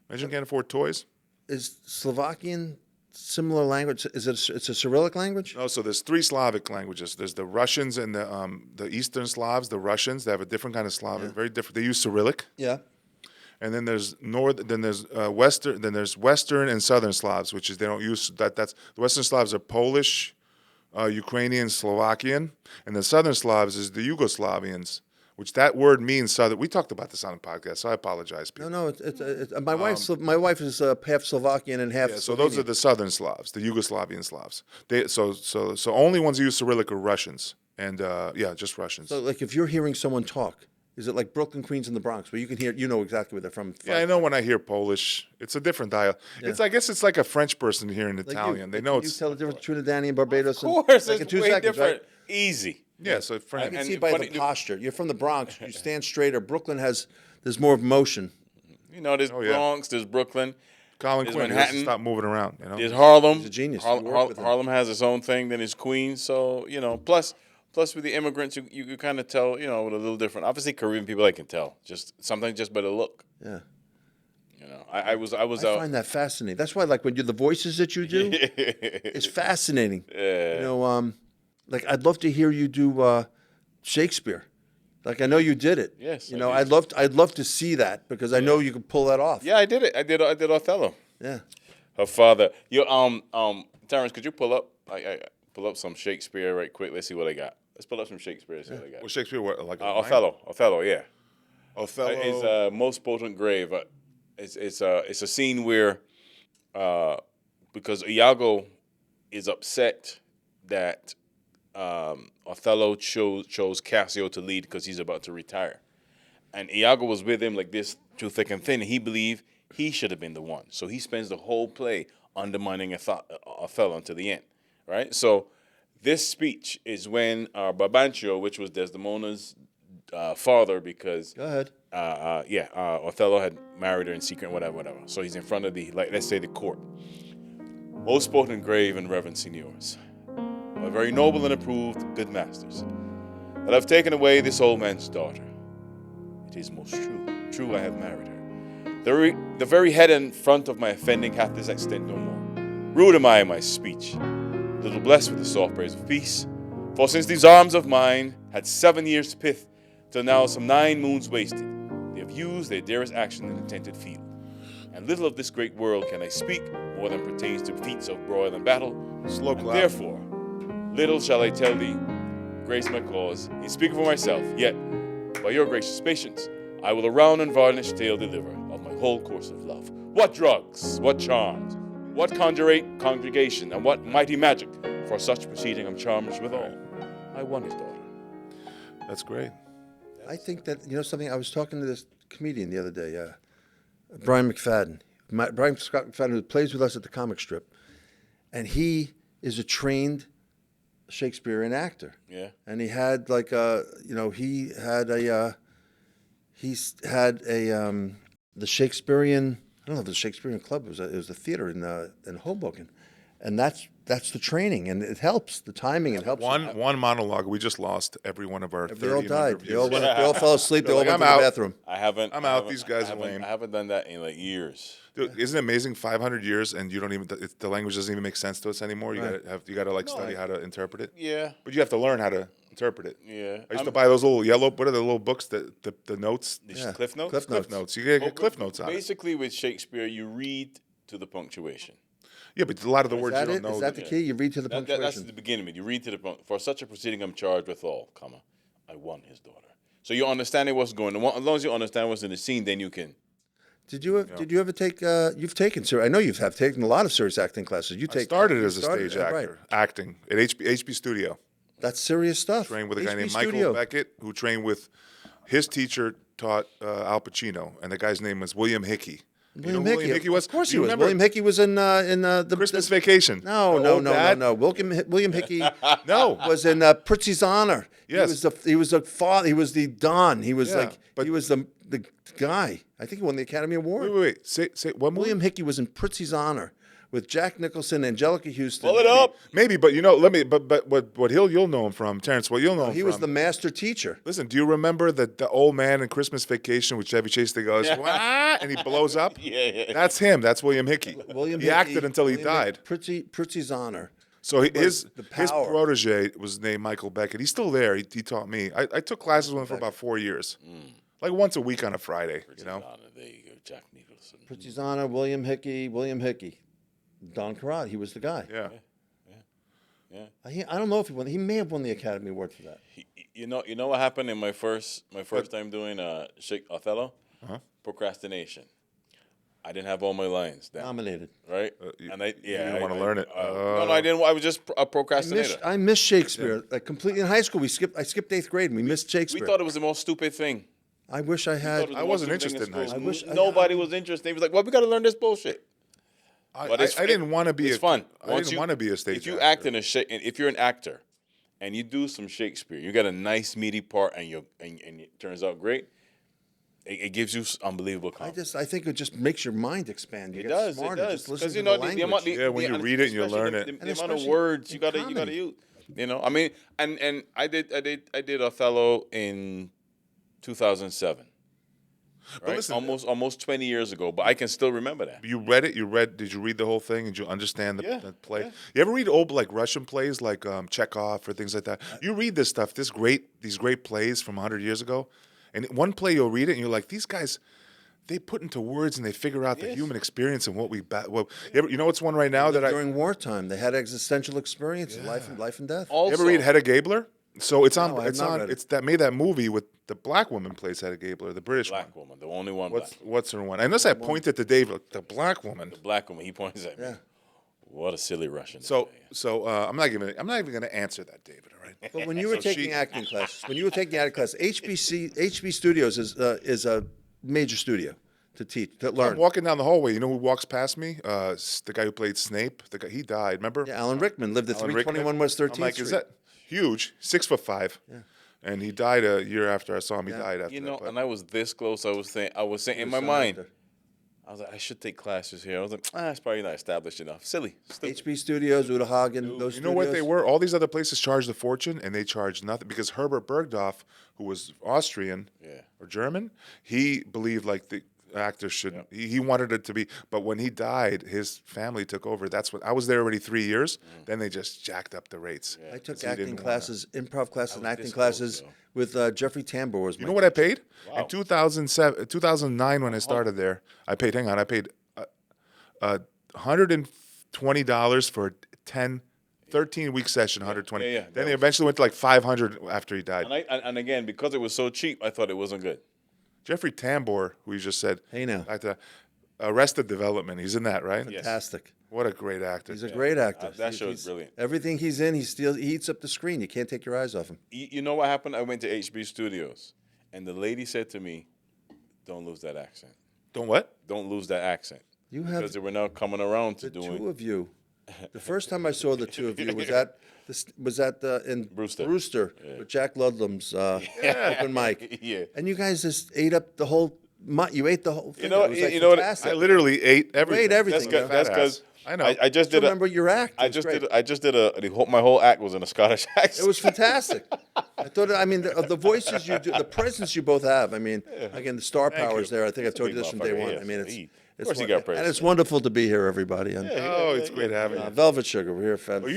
Imagine can't afford toys. Is Slovakian similar language? Is it? It's a Cyrillic language. No, so there's 3 Slavic languages. There's the Russians and the Eastern Slavs. The Russians, they have a different kind of Slavic, very different. They use Cyrillic. Yeah. And then there's Western and Southern Slavs, which is they don't use that. That's the Western Slavs are Polish, Ukrainian, Slovakian, and the Southern Slavs is the Yugoslavians, which that word means Southern. We talked about this on the podcast, so I apologize, people. No. My wife is half Slovakian and half. Yeah, so those are the Southern Slavs, the Yugoslavian Slavs. So only ones who use Cyrillic are Russians, and just Russians. So, like, if you're hearing someone talk, is it like Brooklyn, Queens, and the Bronx, where you can hear, you know exactly where they're from? Yeah, I know when I hear Polish, it's a different dialect. I guess it's like a French person hearing Like Italian. They you, know you it's. tell the difference between Danny and Barbados. Of course, like in it's 2 way seconds, different. right? Easy. Yeah, so You French. can And see by funny- the posture. You're from the Bronx. You stand straighter. Brooklyn there's more motion. You know, there's yeah. Bronx, there's Brooklyn, Colin There's Quinn he has to Manhattan. stop moving around. there's Harlem. He's a genius. You work with him. Harlem has its own thing. Then there's Queens. So plus with the immigrants, you kind of tell with a little different. Obviously, Caribbean people I can tell. Sometimes just by the look. Yeah. I was I find that fascinating. That's why, like, when the voices that you do, it's fascinating. Yeah. Like, I'd love to hear you do Shakespeare. Like, I know you did it. Yes, I I did. I'd love to see that because I know you could pull that off. Yeah, I did it. I did Othello. Yeah. Her father. Terrence, could you pull up? I pull up some Shakespeare right quick. Let's see what I got. Let's pull up some Shakespeare. See what I got. Was Shakespeare what, like a line? Othello. Yeah. Othello. It's most potent grave. It's a scene where because Iago is upset that Othello chose Cassio to lead because he's about to retire, and Iago was with him like this through thick and thin. And he believed he should have been the one, so he spends the whole play undermining Othello until the end. Right. So this speech is when Barbancio, which was Desdemona's father, because Go ahead. Othello had married her in secret, whatever. So he's in front of let's say the court. Most potent grave and reverend signors, my very noble and approved good masters, that I've taken away this old man's daughter. It is most true I have married her. The very head and front of my offending hath this extent no more. Rude am I in my speech, little blessed with the soft praise of peace, for since these arms of mine had 7 years' pith, till now some 9 moons wasted, they have used their dearest action in intended field. And little of this great world can I speak, more than pertains to feats of broil and battle. Slow And clap. therefore, little shall I tell thee, grace my cause, in speaking for myself, yet, by your gracious patience, I will a round and varnished tale deliver of my whole course of love. What drugs, what charms, What conjurate congregation, and what mighty magic? For such proceeding I'm charged withal. I won his daughter. That's great. I think that, you know something, I was talking to this comedian the other day, Brian McFadden. Brian Scott McFadden, who plays with us at the comic strip. And he is a trained Shakespearean actor. Yeah. And he had like the Shakespearean, I don't know if the Shakespearean Club, it was a theater in Hoboken. And that's the training, and it helps, the timing, it helps. One monologue, we just lost every one of our 30 They all died. They viewers. all fell asleep. They all like, went "I'm to out." the bathroom. I'm out. These guys are lame. I haven't done that in like years. Dude, isn't it amazing? 500 years, and you don't even the language doesn't even make sense to us anymore. You gotta like study how to interpret it. Yeah. But you have to learn how to interpret it. Yeah. I used to buy those little yellow. What are the little books that the notes? These Cliff Notes? Cliff Notes. You get Cliff Notes on it. Basically, with Shakespeare, you read to the punctuation. Yeah, but a lot of the words Is you that don't it? know. Is that the key? You read to the That's punctuation. the beginning of it. You read to the punct. For such a proceeding I'm charged withal, comma, I won his daughter. So you're understanding what's going on. As long as you understand what's in the scene, then you can. Did you ever take? You've taken. I know you have taken a lot of serious acting classes. I started as a started- stage actor, right. acting at HB Studio. That's serious stuff. Trained with a guy HB named Studio. Michael Beckett, who trained with his teacher taught Al Pacino, and the guy's name was William Hickey. You know who William Hickey was? Of course Do he you was. remember William Hickey was in the Christmas Vacation. No. William Hickey No. was in Pritzi's Honor. Yes. He was the father. He was the Don. He was Yeah, but- he was the guy. I think he won the Academy Award. Wait. Say one more. William Hickey was in Pritzi's Honor with Jack Nicholson, Angelica Houston. Pull it up. Maybe, but what you'll know him from, Terrence. What you'll know him He from. was the master teacher. Listen, do you remember the old man in Christmas Vacation with Chevy Chase that goes "Wah," and he blows up? Yeah. That's him. That's William Hickey. William he Hickey, acted until he William died. Hickey, Pritzi's Honor. So his the his power. protege was named Michael Beckett. He's still there. He taught me. I took classes with him for about 4 years, like once a week on a Friday. You know. There you go, Jack Nicholson. Pritzi's Honor, William Hickey. Don Karate, he was the guy. Yeah. I don't know if he won. He may have won the Academy Award for that. You know what happened in my first time doing Othello? Procrastination. I didn't have all my lines down. Nominated. Right? You And I didn't want to learn it. No, I didn't. I was just a procrastinator. I missed Shakespeare. Like completely in high school, I skipped 8th grade and we missed We Shakespeare. thought it was the most stupid thing. I wish I had. I wasn't interested in high school. Nobody was interested. He was like, "Well, we got to learn this bullshit." I But I didn't want to be. It's fun. I didn't want to be a stage. If you actor. act in if you're an actor, and you do some Shakespeare, you got a nice meaty part, and it turns out great. It gives you unbelievable confidence. I think it just makes your mind expand. You It get does. smarter. It does. Just listen Because to you know the the amount. language. Yeah, when you read it and you especially learn it. The And amount of especially words you in got to comedy. use. You know, I mean, and I did Othello in 2007. Right, listen, almost 20 years ago, but I can still remember that. You read it. Did you read the whole thing? Did you understand Yeah, the play? yeah. You ever read old like Russian plays like Chekhov or things like that? You read this stuff. These great plays from 100 years ago, and one play you'll read it and you're like, these guys, they put into words and they figure out the Yes. human experience and what you know what's one right now that During wartime, they had existential experiences, life and death. you Also, ever read Hedda Gabler? So it's on. No, I have it's not on. read it. It's that made that movie with the black woman plays Hedda Gabler, the British black one. woman, the only one What's her one? Unless I pointed to Dave, the black woman. black woman. He points at me. Yeah. What a silly Russian. So I'm not even going to answer that, David. All right. But when you were So taking acting classes, HB Studios is a major studio to teach, to I'm learn. walking down the hallway. You know who walks past me? The guy who played Snape. The guy, he died. Remember? Yeah, Alan Rickman lived at Alan 321 Rickman. West 13th I'm like, Street. is that huge? 6'5". Yeah. And he died a year after I saw him. He died after you know, that. and I was this close. I was saying in my Son mind, actor. I was like, I should take classes here. I was like, it's probably not established enough. Silly, stupid. HB Studios, Uta Hagen, those You know what they studios. were? All these other places charged a fortune, and they charged nothing because Herbert Bergdorf, who was Austrian or German, he believed like the actors should. He wanted it to be, but when he died, his family took over. That's what I was there already 3 years. Then they just jacked up the rates. I took 'Cause he acting didn't wanna- classes, improv classes, and acting this close, classes though. with Jeffrey Tambor. Was You know what I paid? Wow. In 2009 when I started there, I paid $120 for 13-week session, 120. Yeah, yeah, Then they eventually went to like 500 after he died. And again, because it was so cheap, I thought it wasn't good. Jeffrey Tambor, who you just said. Hey now. back to that, Arrested Development. He's in that, right? Yes. Fantastic. What a great actor. He's a great actor. That show is brilliant. Everything he's in, he eats up the screen. You can't take your eyes off him. You know what happened? I went to HB Studios, and the lady said to me, "Don't lose that accent. Don't what? Don't lose that accent." You have Because they were now coming around to the doing. two of you. The first time I saw the two of you was at in Brewster. with Jack Ludlam's open mic. Yeah. And you guys just ate up the whole. You ate the whole thing. You know what- It was, like, you know what- fantastic. I literally ate everything. ate everything. That's Fat because I know. I just did remember your act. It I was just great. did. I just did my whole act was in a Scottish accent. It was fantastic. I thought. I mean, the voices you do, the presence you both have. I mean, again, the star power is there. I think I told you big this from day motherfucker, one. yeah. I mean, Of course he got praise. and it's wonderful to be here, everybody. And Oh, it's great having you. Velvet Sugar, we're here. Oh,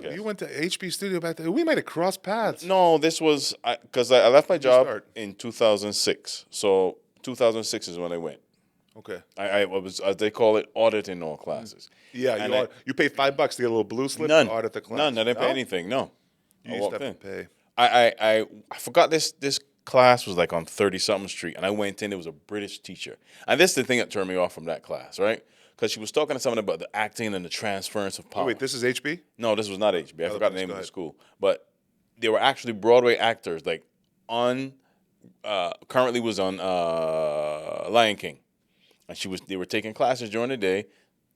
you went to HB Studio back there. We might have crossed paths. No, this was because I left my job start? in 2006. So 2006 is when I went. Okay. I was, as they call it, auditing all classes. Yeah, And you pay $5 to get a little blue slip None. to audit the class. None. I didn't pay anything. No. You I used to walked have in. to pay. I forgot this class was like on 30-something Street, and I went in. It was a British teacher, and this is the thing that turned me off from that class, right? Because she was talking to someone about the acting and the transference of power. Wait, this is HB? No, this was not HB. I forgot the name go of the ahead. school, but they were actually Broadway actors. Like currently was on Lion King, and they were taking classes during the day,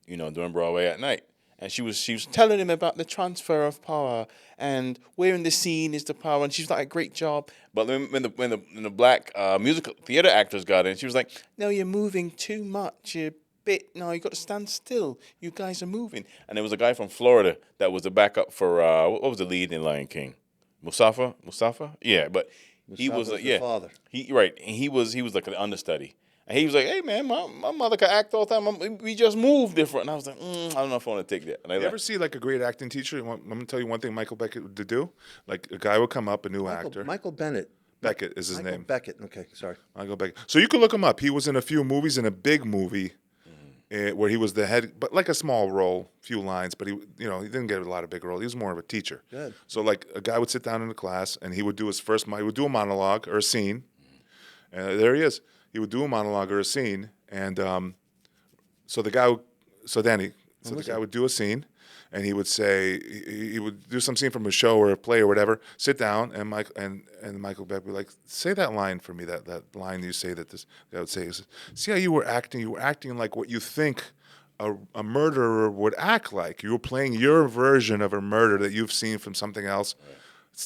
doing Broadway at night. And she was telling him about the transfer of power and where in the scene is the power. And she was like, "Great job." But when the black musical theater actors got in, she was like, "No, you're moving too much. You got to stand still. You guys are moving." And there was a guy from Florida that was the backup for what was the lead in Lion King? Mustafa? Yeah, but he was Mustafa's like, the yeah, father. He was like an understudy. And he was like, "Hey man, my mother could act all the time. We just move different." And I was like, "I don't know if I want to take that." And I You ever see like a great acting teacher? I'm going to tell you one thing Michael Beckett would do. Like a guy would come up, a new actor. Michael Bennett. Beckett is his Michael name. Beckett. Okay, sorry. Michael Beckett. So you can look him up. He was in a few movies, in a big movie where he was the head, but like a small role, few lines. But he didn't get a lot of big role. He was more of a teacher. Good. So like a guy would sit down in the class and he would do he would do a monologue or a scene. And there he is. He would do a monologue or a scene, and the guy would do a scene, and he would say he would do some scene from a show or a play or whatever. Sit down, and Michael Beck would be like, "Say that line for me. That line you say that this guy would say. See how you were acting? You were acting like what you think a murderer would act like. You were playing your version of a murder that you've seen from something else. Right.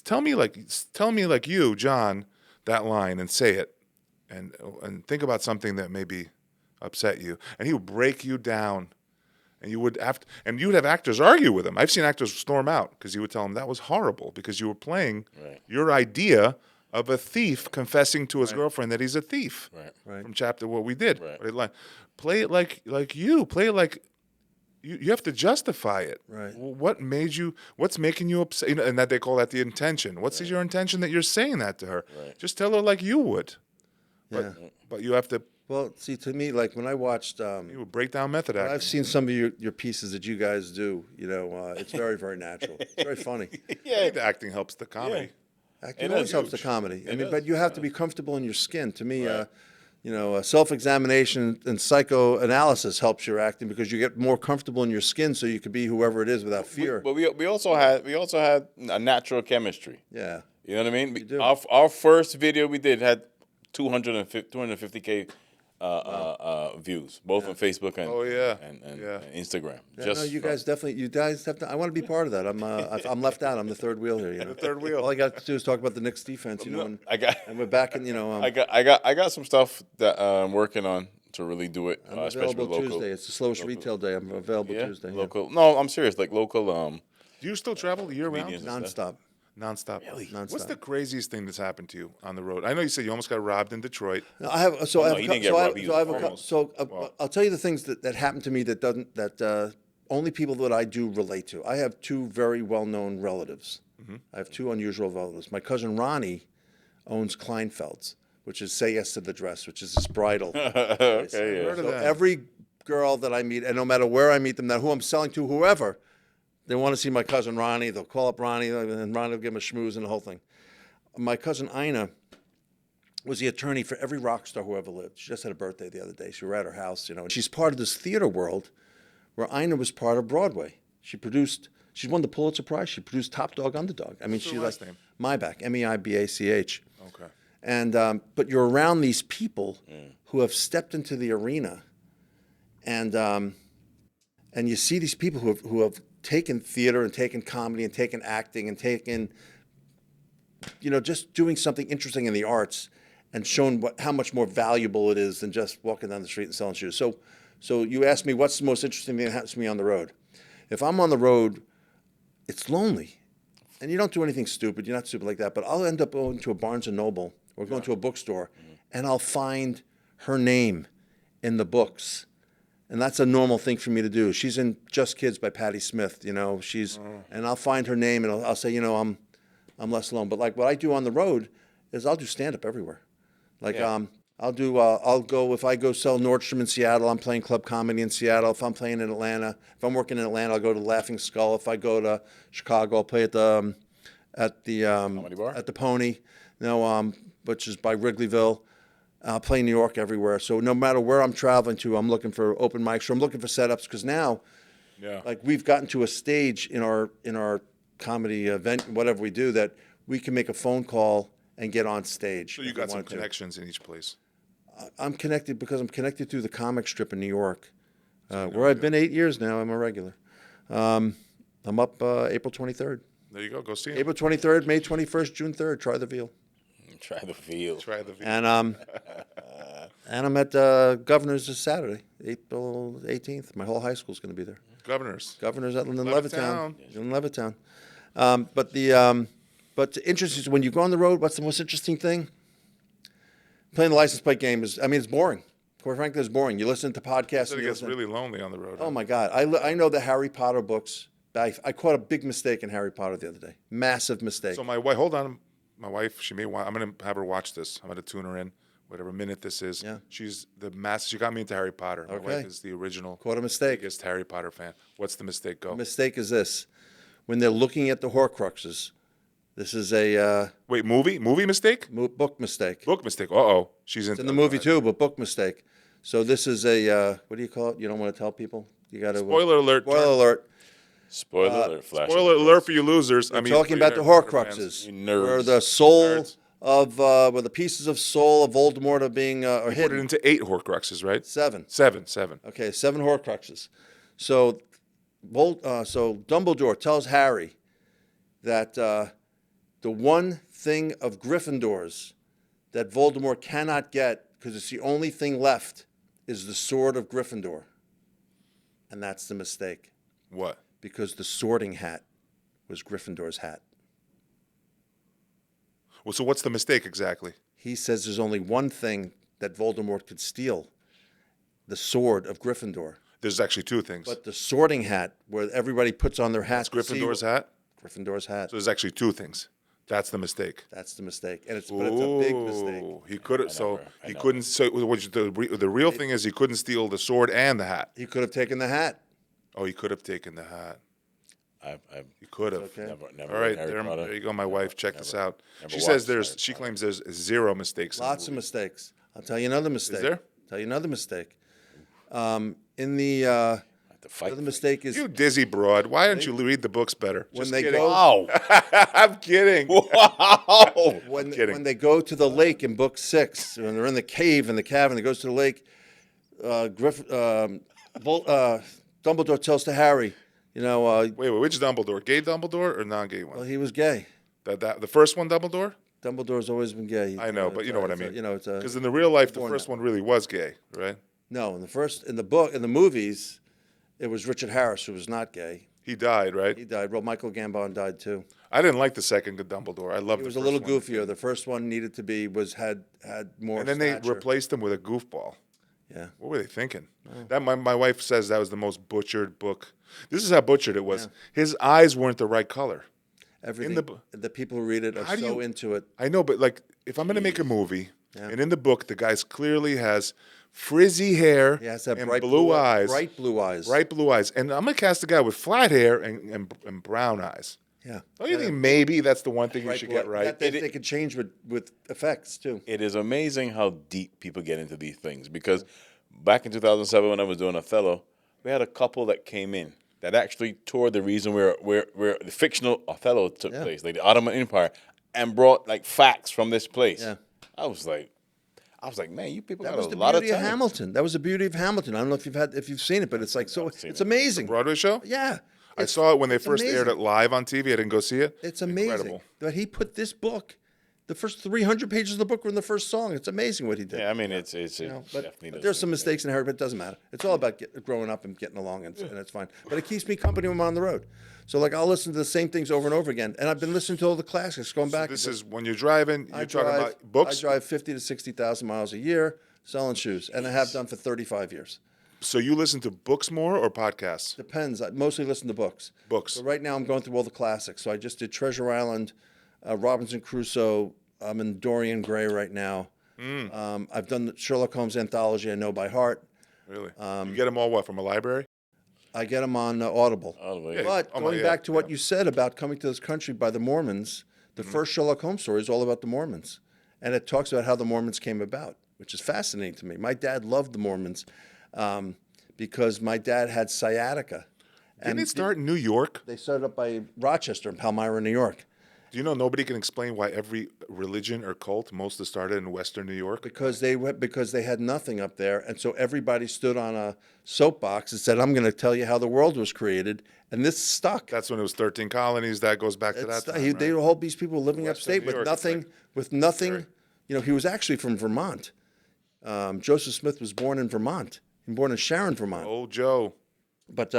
Tell me like you, John, that line and say it." And think about something that maybe upset you, and he would break you down, and you would have actors argue with him. I've seen actors storm out because he would tell them that was horrible because you were playing your idea of a thief confessing to his girlfriend that he's a thief. Right. From chapter what we did. Right. Play it like you. Play it like you have to justify it. Right. What's making you upset? And that they call that the intention. What's your intention that you're saying that to her? Right. Just tell her like you would. But you have to. Well, see, to me, like when I watched, You would break down method acting. I've seen some of your pieces that you guys do. It's very, very natural. It's very funny. Yeah. The acting helps the comedy. Acting It always is helps the huge. comedy. I It mean, is, but you have to be comfortable in your skin. To me, Right. self-examination and psychoanalysis helps your acting because you get more comfortable in your skin, so you can be whoever it is without fear. But we also had a natural chemistry. Yeah. You know what I mean? do. Our first video we did had 250K views, both on Facebook and and Instagram. Yeah, no, you guys have to. I want to be part of that. I'm left out. I'm the third wheel here. The third wheel. All I got to do is talk about the Knicks defense. And we're back in. I got some stuff that I'm working on to really do it, I'm especially available with local. Tuesday. It's the slowest retail day. I'm available Tuesday. Yeah. Local. No, I'm serious. Like local. Do you still travel year round? Comedians. Nonstop. Nonstop. Really? Nonstop. What's the craziest thing that's happened to you on the road? I know you said you almost got robbed in Detroit. No, I have. So Oh, I no, have. he a cou- didn't get so I have. robbed. He So I have. was A cou- almost. so I'll tell you the things that happened to me that only people that I do relate to. I have two very well-known relatives. I have two unusual relatives. My cousin Ronnie owns Kleinfeld's, which is Say Yes to the Dress, which is his bridal. Okay, yeah. Heard of So that. every girl that I meet, and no matter where I meet them, who I'm selling to, whoever, they want to see my cousin Ronnie. They'll call up Ronnie, and Ronnie will give them a schmooze and the whole thing. My cousin Ina was the attorney for every rock star who ever lived. She just had a birthday the other day. So we were at her house, and she's part of this theater world where Ina was part of Broadway. She won the Pulitzer Prize. She produced Top Dog, Underdog. I mean, What's her she's last like name? Maybach, Meibach. Okay. And but you're around these people who have stepped into the arena, and you see these people who have taken theater and taken comedy and taken acting and taken, just doing something interesting in the arts and shown how much more valuable it is than just walking down the street and selling shoes. So you asked me what's the most interesting thing that happens to me on the road. If I'm on the road, it's lonely. And you don't do anything stupid. You're not stupid like that. But I'll end up going to a Barnes & Noble or going to a bookstore, and I'll find her name in the books. And that's a normal thing for me to do. She's in Just Kids by Patti Smith, and I'll find her name, and I'll say, I'm less alone. But like what I do on the road is I'll do stand-up everywhere. Like I'll go, if I go sell Nordstrom in Seattle, I'm playing club comedy in Seattle. If I'm playing in Atlanta, if I'm working in Atlanta, I'll go to Laughing Skull. If I go to Chicago, I'll play at the Comedy Bar? at the Pony, which is by Wrigleyville. I'll play in New York everywhere. So no matter where I'm traveling to, I'm looking for open mics, or I'm looking for setups, because now, like, we've gotten to a stage in our comedy event, whatever we do, that we can make a phone call and get on stage. So you got some connections in each place. I'm connected because I'm connected through the comic strip in New York, where I've been 8 years now. I'm a regular. I'm up April 23rd. There you go. Go see him. April 23rd, May 21st, June 3rd. Try the veal. Try the field. Try the video. And I'm at Governor's this Saturday, April 18th. My whole high school's going to be there. Governors. Governor's at in Levittown. Levittown. But interesting is when you go on the road, what's the most interesting thing? Playing the license plate game it's boring. Quite frankly, it's boring. You listen to podcasts. So it gets really lonely on the road. Oh my God! I know the Harry Potter books. I caught a big mistake in Harry Potter the other day. Massive mistake. So my wife, hold on. My wife, she may want. I'm gonna have her watch this. I'm gonna tune her in, whatever minute this is. Yeah. She's the master. She got me into Harry Potter. My Okay. wife is the original. Caught a mistake. Biggest Harry Potter fan. What's the mistake? Go. The mistake is this: when they're looking at the Horcruxes, this is a Wait, movie mistake? book mistake. Book mistake. Oh, she's It's in the movie too, but book mistake. So this is a what do you call it? You don't want to tell people. You got to Spoiler alert. Spoiler alert. Spoiler alert, flash. Spoiler alert for you losers. We're talking about the Horcruxes, You nerds. where the soul Nerds. of where the pieces of soul of Voldemort are being are Put it hidden. into 8 Horcruxes, right? Seven. Seven. Okay, 7 Horcruxes. So, so Dumbledore tells Harry that the one thing of Gryffindors that Voldemort cannot get, because it's the only thing left, is the sword of Gryffindor. And that's the mistake, What? because the sorting hat was Gryffindor's hat. Well, so what's the mistake exactly? He says there's only one thing that Voldemort could steal, the sword of Gryffindor. There's actually 2 things. But the sorting hat, where everybody puts on their hats. to see Gryffindor's what- hat. Gryffindor's hat. So there's actually 2 things. That's the mistake. That's the mistake, and it's a big mistake. Ooh, he could have. So I he know. couldn't. So the real thing is he couldn't steal the sword and the hat. He could have taken the hat. Oh, he could have taken the hat. I've He could have. Okay. never All right, read Harry Potter. there you go, my wife. Check this out. never She says watched she Harry claims there's 0 mistakes. in the Lots of movie. mistakes. I'll tell you another mistake. there? Tell you another mistake. In the The fight. other mistake is You dizzy broad. Why don't you read the books better? when Just they kidding. go Wow. I'm kidding. Wow. kidding. when they go to the lake in book 6, when they're in the cave in the cavern, that goes to the lake. Dumbledore tells to Harry, Wait, which Dumbledore? Gay Dumbledore or non-gay one? well, he was gay. The first one, Dumbledore. Dumbledore's always been gay. I know, but you know what I mean. It's a Because in the real life, the born first that one really was gay, right? no. In the movies, it was Richard Harris who was not gay. He died, right? He died. Well, Michael Gambon died too. I didn't like the second Dumbledore. I loved He was the a little first one. goofier. The first one needed to be had more. And then they stature. replaced him with a goofball. Yeah. What were they thinking? That my wife says that was the most butchered book. This is how butchered it was. His eyes weren't the right color. Everything. The people who read it are How do so you- into it. I know, but like if I'm going to make a movie, and in the book the guy clearly has frizzy hair He has to have and bright blue eyes, Bright blue eyes. bright blue eyes, and I'm going to cast a guy with flat hair and brown eyes. Yeah. Don't you think maybe that's the one thing you Right, should well, get right? that they could change with effects too. It is amazing how deep people get into these things because back in 2007 when I was doing Othello, we had a couple that came in that actually toured the region where the fictional Othello took Yeah. place, like the Ottoman Empire, and brought like facts from this place. Yeah. I was like, man, you people That got was a the lot of beauty of time. Hamilton. That was the beauty of Hamilton. I don't know if you've seen it, but it's like so seen it's it. amazing. Broadway show? Yeah. I saw it when they it's first aired amazing. it live on TV. I didn't go see it. It's amazing Incredible. that he put this book. The first 300 pages of the book were in the first song. It's amazing what he did. Yeah, I mean, it's You know, definitely but there's some mistakes in there, but it doesn't matter. It's all about growing up and getting along, and it's fine. But it keeps me company when I'm on the road. So, like, I'll listen to the same things over and over again. And I've been listening to all the classics, going back. This is when you're driving, you're talking about I books. drive 50 to 60,000 miles a year selling shoes, and I have done for 35 years. So you listen to books more or podcasts? Depends. I mostly listen to books. Books. So right now I'm going through all the classics. So I just did Treasure Island, Robinson Crusoe. I'm in Dorian Gray right now. I've done the Sherlock Holmes anthology I know by heart. Really? You get them all what, from a library? I get them on Audible. Yeah. But Oh, going yeah, back to what yeah. you said about coming to this country by the Mormons, the first Sherlock Holmes story is all about the Mormons. And it talks about how the Mormons came about, which is fascinating to me. My dad loved the Mormons because my dad had sciatica. Didn't it start in New York? They started up by Rochester in Palmyra, New York. Do you know nobody can explain why every religion or cult mostly started in Western New York? Because they had nothing up there, and so everybody stood on a soapbox and said, "I'm going to tell you how the world was created," and this stuck. That's when it was 13 colonies. That goes back to that time, right? They all these people living Western upstate New with York, nothing. like- With nothing, Right. you know, he was actually from Vermont. Joseph Smith was born in Vermont. He was born in Sharon, Vermont. Old Joe. But,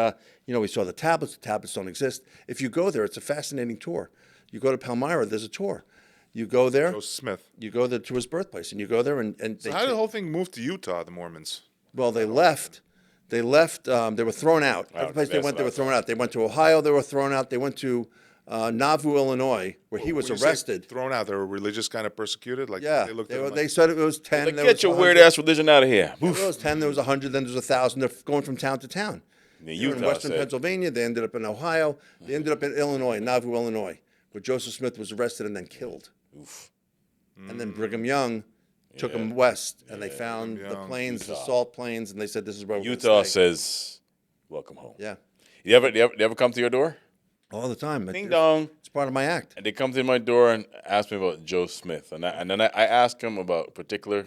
you know, we saw the tablets. The tablets don't exist. If you go there, it's a fascinating tour. You go to Palmyra, there's a tour. You go there, Joe Smith. you go there to his birthplace, and you go there, and So how did the whole thing move to Utah, the Mormons? well, they left. They left. They were thrown out. Every place they that's went, they what were I thrown out. They went to Ohio. They were thrown out. They went to Nauvoo, Illinois, where he was When you say arrested. Thrown out. They were religious kind of persecuted? Like Yeah, they looked they, at were, him they like, said it was 10. Like, there get was your 100. weird ass religion out of here. There was 10. There was 100. Then there was 1,000. They're going from town to town. Yeah, They were in Utah Western said. Pennsylvania. They ended up in Ohio. They ended up in Illinois, Nauvoo, Illinois, where Joseph Smith was arrested and then killed. Oof. And then Brigham Young took him west, and they found Brigham the Young, plains, the Utah. salt plains, and they said, "This is where we're Utah gonna stay." says, "Welcome home." Yeah, You ever come to your door? all the time. Ding dong. It's part of my act. And they come to my door and ask me about Joe Smith, and then I ask them about particular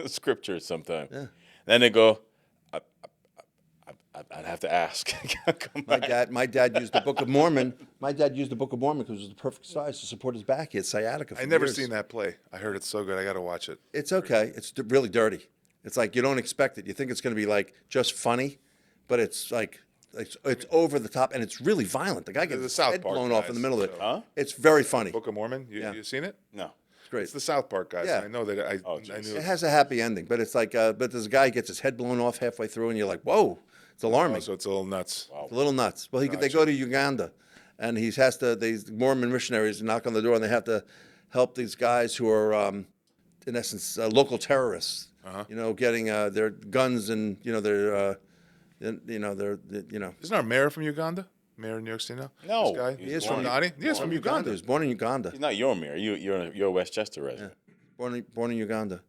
scriptures sometime. Yeah. Then they go, I'd have to ask. Come My back. dad used the Book of Mormon. My dad used the Book of Mormon because it was the perfect size to support his back. He had sciatica. For I never years. seen that play. I heard it's so good. I got to watch it. It's okay. It's really dirty. It's like you don't expect it. You think it's going to be like just funny, but it's like it's over the top and it's really violent. The guy gets the his South head Park blown off guys, in the middle of it. so- Huh? It's very funny. Book of Mormon. You seen it? No. It's great. It's the South Park guys. Yeah. I know that. I jeez. knew It has a happy ending, but it's like but there's a guy who gets his head blown off halfway through, and you're like, whoa, it's alarming. so it's a little nuts. It's a little nuts. Well, they go to Uganda, and he has to. These Mormon missionaries knock on the door, and they have to help these guys who are, in essence, local terrorists. You know, getting their guns and their, Isn't our mayor from Uganda? Mayor in New York City now? No. This guy? He is from from- Donnie? He is from Uganda. He was born in Uganda. He's not your mayor. You're a Westchester resident. Born in Uganda.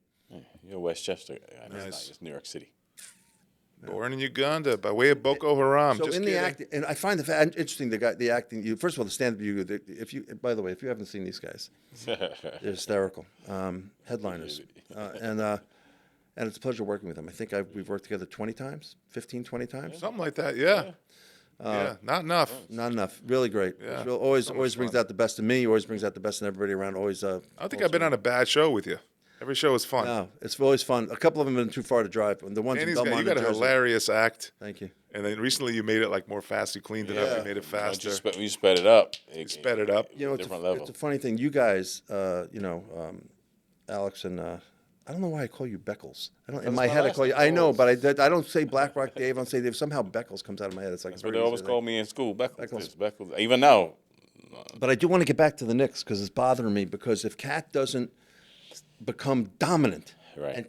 You're Westchester. It's Nice. not just New York City. Born in Uganda by way of Boko Haram. So Just in kidding. the acting, and I find interesting the acting. First of all, the stand-up you. By the way, if you haven't seen these guys, they're hysterical headliners, and it's a pleasure working with them. I think we've worked together 20 times, 15, 20 times. Something like that, yeah. Yeah, not enough. Not enough. Really great. Yeah. It's always brings out the best in me. Always brings out the best in everybody around. Always. I don't think I've been on a bad show with you. Every show is fun. No, it's always fun. A couple of them have been too far to drive. And the ones in You Belmont, got a New Jersey. hilarious act. Thank you. And then recently you made it like more fast. You cleaned it up. Yeah. You made it faster. You sped it up. You sped it up. You know, different level. it's a funny thing. You guys, Alex and I don't know why I call you Beckles. In my my head I last call you. name. I know, but I don't say Black Rock Dave. I don't say Dave. Somehow Beckles comes out of my head. It's like That's what they always easy call thing. me in school. Beckles. Beckles. This, Beckles. Even now. But I do want to get back to the Knicks because it's bothering me. Because if Cat doesn't become dominant, Right. and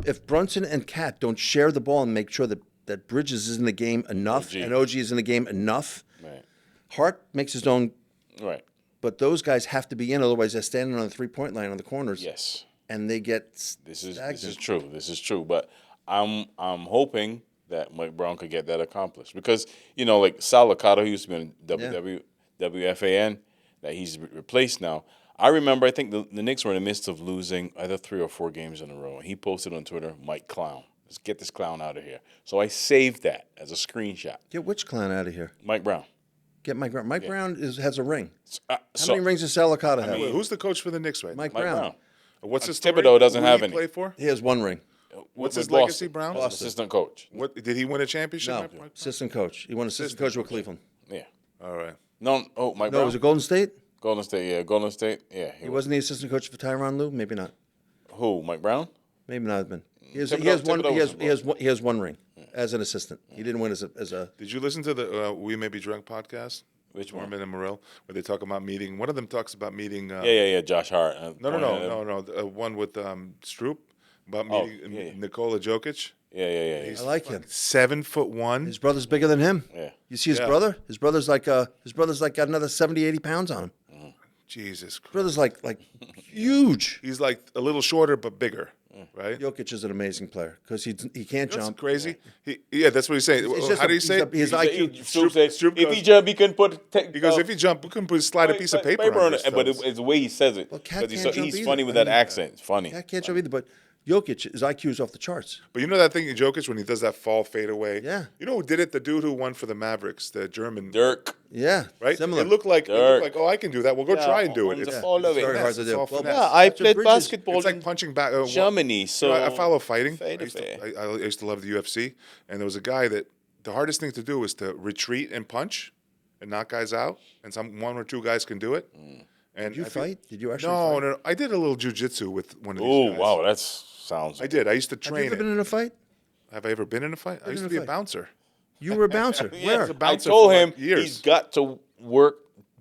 if Brunson and Cat don't share the ball and make sure that Bridges is in the game enough OG. and OG is in the game enough, Right. Hart makes his own Right. But those guys have to be in, otherwise they're standing on the 3-point line on the corners. Yes. And they get This is stagnant. true. This is true. But I'm hoping that Mike Brown could get that accomplished because like Sal Licata, who used to be on WFAN, that he's replaced now. I remember, I think the Knicks were in the midst of losing either 3 or 4 games in a row, and he posted on Twitter, "Mike Clown, let's get this clown out of here." So I saved that as a screenshot. Get which clown out of here? Mike Brown. Get Mike Brown. Mike Brown has a ring. How So many rings does Sal Licata have? Who's the coach for the Knicks right now? Mike Mike Brown. Brown. What's his Thibodeau story? doesn't Who have did any. he play for? He has 1 ring. What's with his legacy, Boston. Brown? As assistant coach. What did he win a championship? No. Mike Brown? Assistant coach. He won assistant coach with Cleveland. Yeah. All right. No. Oh, Mike No, Brown. was it Golden State? Golden State. Yeah. Golden State. Yeah. He wasn't the assistant coach for Tyronn Lue? Maybe not. Who? Mike Brown. Maybe not have been. He has Thibodeau he has 1 ring as an assistant. He didn't win as a. Did you listen to the We May Be Drunk podcast? Which one? Norman and Morrell, where they talk about meeting. One of them talks about meeting. Yeah. Josh Hart. No. One with Stroop about meeting Nikola Jokic. Yeah. He's I like him. 7'1". His brother's bigger than him. Yeah. You see his Yeah. brother? His brother's like got another 70, 80 pounds on him. Jesus Christ. Brother's like huge. He's like a little shorter but bigger, right? Jokic is an amazing player because he can't That's jump. crazy. That's what he's saying. It's just How do you say it? his IQ. Stroop said, Stroop if goes- he jump, he can put. Because if he jump, we can slide a piece of paper on his but toes. it's the way he says it. Well, Cat Because can't jump he's either. funny with I that mean, accent. It's funny. I can't jump either, but Jokic, his IQ is off the charts. But you know that thing in Jokic when he does that fall fade away? Yeah. You know who did it? The dude who won for the Mavericks, the German. Dirk. Yeah, Right? Similar. It looked like, Dirk. oh, I can do that. Well, go try and do it. on the It's, fall of it. very hard to it's do. all Well, finesse. Yeah, I That's what played Bridges- basketball It's like in punching back. Germany. So I follow fighting. I Fade used, away. I used to love the UFC, and there was a guy that the hardest thing to do is to retreat and punch and knock guys out, and one or two guys can do it. And Did you I feel- fight? Did you actually No, fight? no, I did a little jujitsu with one of these Oh, guys. wow. That sounds. I did. I used to Have you train ever it. been in a fight? Have I ever been in a fight? I used in to a be a fight. bouncer. You were a bouncer. Where? a I bouncer told for, him like, years. he's got to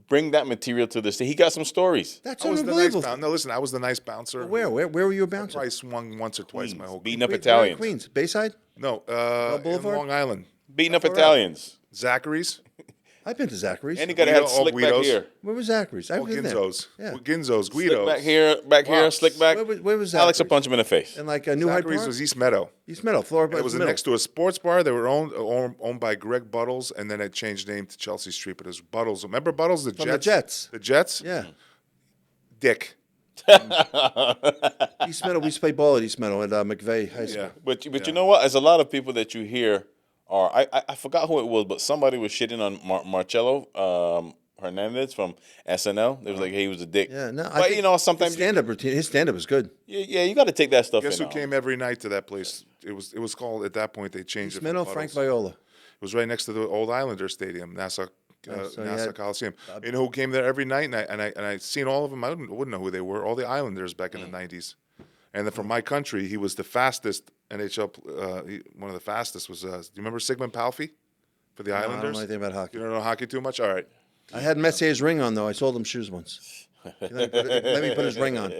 bring that material to the state. He got some stories. That's I was the nice unbelievable. bouncer. No, listen, I was the nice bouncer. Where were you a I bouncer? probably swung once or twice my whole Beating up Where in Italians. Queens, Bayside. No, in Boulevard? Long Island. Beating up That's all right. Italians. Zachary's. I've been to Zachary's. And he got to Guido- have slick back Guido's. here. Where was Zachary's? I've been there. Ginzo's. Yeah. Ginzo's. Slick Guido's. back here, Wow. slick back. Where was Alex will Zachary's? punch him in the face. In like New Hyde Zachary's Park. was East Meadow. East Meadow, Florida. It was next to a sports bar. They were owned by Greg Buttles, and then it changed name to Chelsea Street. But it was Buttles. Remember Buttles? The From Jets. the Jets. The Jets. Yeah. Dick. East Meadow. We used to play ball at East Meadow at McVeigh High School. Yeah. But you know what? There's a lot of people that you hear are I forgot who it was, but somebody was shitting on Marcello Hernandez from SNL. They was like, hey, he was a dick. Yeah, no. But you know, sometimes his stand-up routine. His stand-up is good. yeah, you got to take that stuff. Guess in who now. came every night to that place? It was called at that point. They changed East it. from Meadow, Frank Buttles. Viola. It was right next to the old Islander Stadium, Nassau so you Nassau had- Coliseum. You know who came there every night? And I seen all of them. I wouldn't know who they were. All the Islanders back in the '90s. And then from my country, he was the fastest NHL. One of the fastest was. Do you remember Sigmund Palffy for the I don't Islanders? know anything about hockey. You don't know hockey too much. All right. I had Messier's ring on though. I sold him shoes once. Let me put his ring on.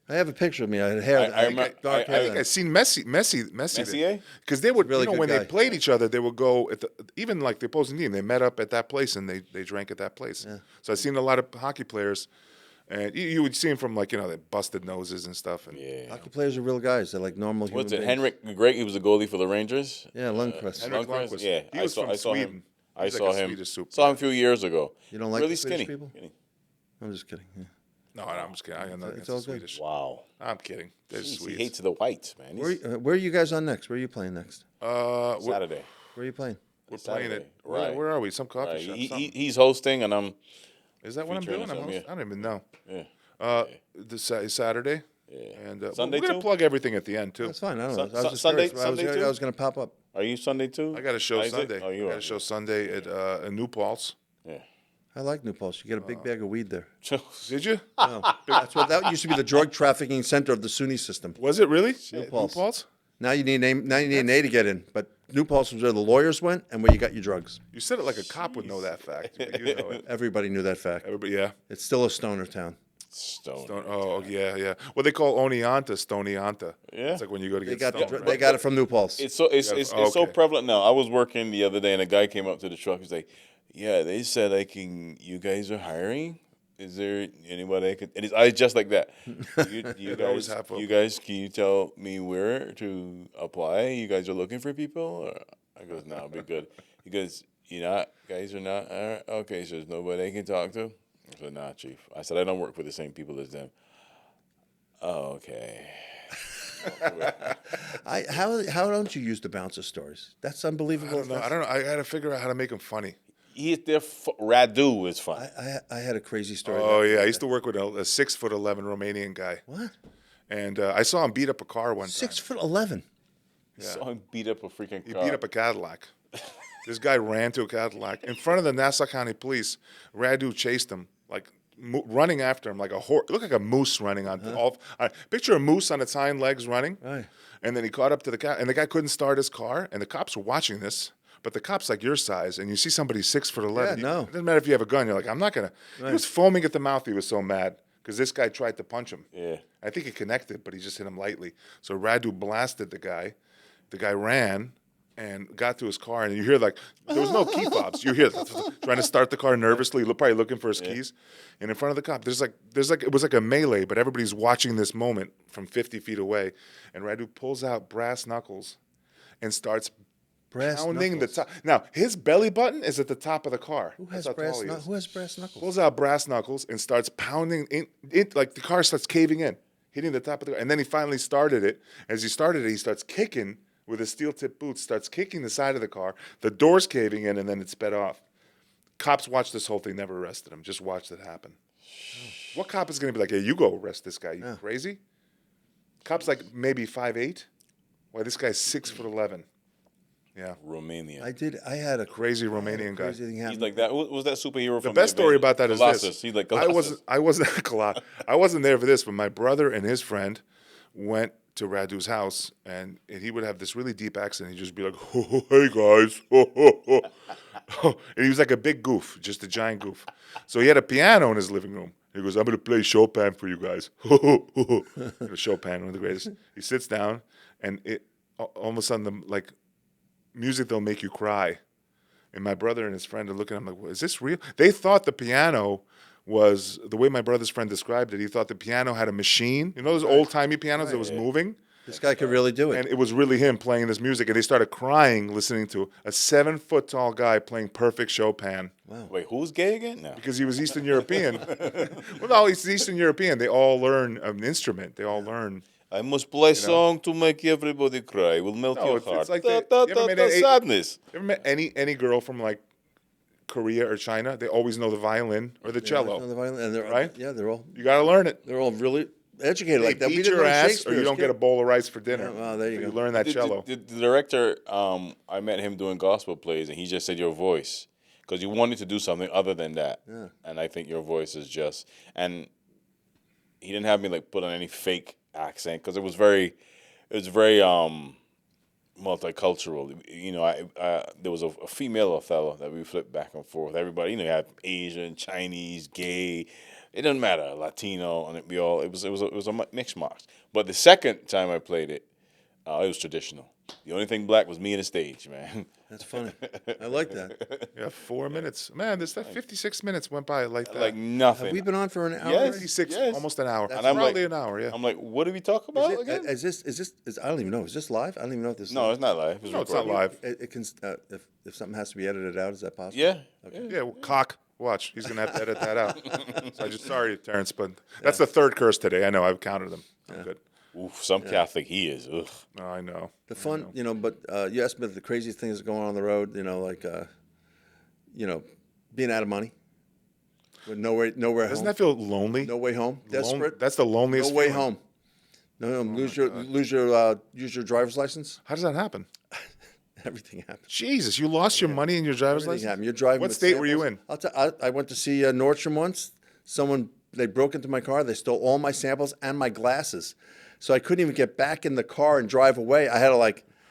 I have a picture of me. I had hair. I remember- dark I hair. I think then. I seen Messi Messier? because they would Really good when guy. they played each other, they would go at even like the opposing team. They met up at that place and they drank at that place. So I've seen a lot of hockey players, and you would see them from like they busted noses and stuff. And Yeah. Hockey players are real guys. They're like normal human What's it? beings. Henrik Greg? He was a goalie for the Rangers. Yeah, Lundqvist. Henrik Lundqvist? Lundqvist. Yeah, He was from I saw him. Sweden. I He's saw like a him. Swedish super. Saw him a few years ago. You don't like really the Swedish skinny. people? I'm just kidding. Yeah. No, I'm just kidding. I'm not It's against the all good. Swedish. Wow. I'm kidding. They're Jeez, he Swedes. hates the whites, man. Where are you guys on next? Where are you playing next? We're Saturday. Where are you playing? playing it. Right. Where are we? Some coffee Right. shop. He's hosting, and I'm. Is that what I'm featuring doing? or something, I don't even know. Yeah. This Saturday. Yeah. And Sunday we're gonna too? plug everything at the end too. That's fine. I don't Sun- know. I was just Sunday- curious. Sunday too? I was going to pop up. Are you Sunday too? I got a show Isaac? Sunday. Oh, you I got are. a show Sunday at New Paltz. Yeah. I like New Paltz. You get a big bag of weed there. Did you? No, that used to be the drug trafficking center of the SUNY system. Was it really? New Paltz. Paltz? Now you need an A to get in, but New Paltz was where the lawyers went and where you got your drugs. You said it like a cop would know that fact. But you know it. Everybody knew that fact. Everybody, yeah. It's still a stoner town. Stone. Oh, yeah. Well, they call Oneonta Stonianta. Yeah. It's like when you go to They get got stoned. the, right? they got it from New Paltz. It's so it's so okay. prevalent now. I was working the other day, and a guy came up to the truck. He's like, Yeah, they said you guys are hiring. Is there anybody I could? And I just like that. You They always guys, have you open. guys, can you tell me where to apply? You guys are looking for people. Or I goes, no, I'll be good. He goes, you not guys are not. All right, okay, so there's nobody I can talk to. I said, nah, chief. I said I don't work for the same people as them. Oh, okay. How don't you use the bouncer stories? That's unbelievable. I don't know. I got to figure out how to make them funny. He's there. Radu is fun. I had a crazy story. Oh yeah, I used to work with a 6'11" Romanian guy, What? and I saw him beat up a car one time. 6'11". Saw him beat up a freaking He car. beat up a Cadillac. This guy ran to a Cadillac in front of the Nassau County Police. Radu chased him, like running after him like a horse. It looked like a moose running on all. Picture a moose on its hind legs running, Right. and then he caught up to the car, and the guy couldn't start his car, and the cops were watching this. But the cop's like your size, and you see somebody 6'11". Yeah, no. It doesn't matter if you have a gun. You're like, I'm not gonna. He was foaming at the mouth. He was so mad because this guy tried to punch him. Yeah. I think he connected, but he just hit him lightly. So Radu blasted the guy. The guy ran and got to his car, and you hear like there was no key fobs. You hear trying to start the car nervously, probably looking for his keys. And in front of the cop, there's like it was like a melee, but everybody's watching this moment from 50 feet away. And Radu pulls out brass knuckles and starts pounding the top. Now his belly button is at the top of the car. Who has That's how tall he brass? is. Who has brass knuckles? Pulls out brass knuckles and starts pounding it like the car starts caving in, hitting the top of the car. And then he finally started it. As he started it, he starts kicking with his steel tip boots, starts kicking the side of the car. The door's caving in, and then it sped off. Cops watched this whole thing, never arrested him, just watched it happen. What cop is going to be like, hey, you go arrest this guy? You crazy? Cop's like maybe 5'8". Why, this guy's 6'11". Yeah. Romanian. I had a Crazy Romanian guy. crazy thing He's happen. like that. Who was that superhero The from best story about that is Colossus. this. He's like I Colossus. wasn't there for this, but my brother and his friend went to Radu's house, and he would have this really deep accent. He'd just be like, oh, "Hey guys," and he was like a big goof, just a giant goof. So he had a piano in his living room. He goes, "I'm going to play Chopin for you guys." Chopin, one of the greatest. He sits down, and all of a sudden, the music that'll make you cry. And my brother and his friend are looking at him like, well, is this real? They thought the piano was, the way my brother's friend described it, he thought the piano had a machine. You know those old-timey pianos that was moving? This guy could really do it. And it was really him playing this music. And they started crying listening to a 7-foot-tall guy playing perfect Chopin. Wait, who's gay again? No. Because he was Eastern European. Well, no, he's Eastern European. They all learn an instrument. They all learn. I must play song to make everybody cry. Will melt your heart. It's like Sadness. You ever met any girl from like Korea or China? They always know the violin or the cello. On the violin, and they're Right? Yeah, they're all You got to learn it. really educated They like that. We beat didn't your know ass, or Shakespeare you as don't get a kids. bowl of rice for dinner. Yeah, well, there you So go. learn that cello. The director, I met him doing gospel plays, and he just said your voice, because you wanted to do something other than that. Yeah. And I think your voice is just, and he didn't have me like put on any fake accent, because it was very multicultural. You know, there was a female Othello that we flipped back and forth. Everybody, you know, you had Asian, Chinese, gay. It doesn't matter, Latino, and it was a mixed marks. But the second time I played it, it was traditional. The only thing black was me on the stage, man. That's funny. I like that. Yeah, 4 minutes. Man, this 56 minutes went by like that. Like nothing. Have we been on for an hour? Yes. already? 56, Yes. almost an hour. And I'm Probably like- an hour, yeah. I'm like, what did we talk about Is, again? I don't even know. Is this live? I don't even know if this. No, it's not live. No, it's not live. It can. If something has to be edited out, is that possible? Yeah. Yeah, well, cock. Watch. He's going to have to edit that out. So sorry, Terrence, but that's the third curse today. I know. I've counted them. I'm good. Oof, some Catholic he is. Ugh. No, I know. The fun, but you asked me the craziest things going on the road. Being out of money, with nowhere Doesn't home, that feel lonely? no way home, desperate, That's the loneliest no way feeling. home. No, lose your use your driver's license. How does that happen? Everything happens. Jesus, you lost your money in your driver's Everything license? happened. You're driving. What with state were you samples. in? I went to see Nordstrom once. They broke into my car. They stole all my samples and my glasses, so I couldn't even get back in the car and drive away. I had to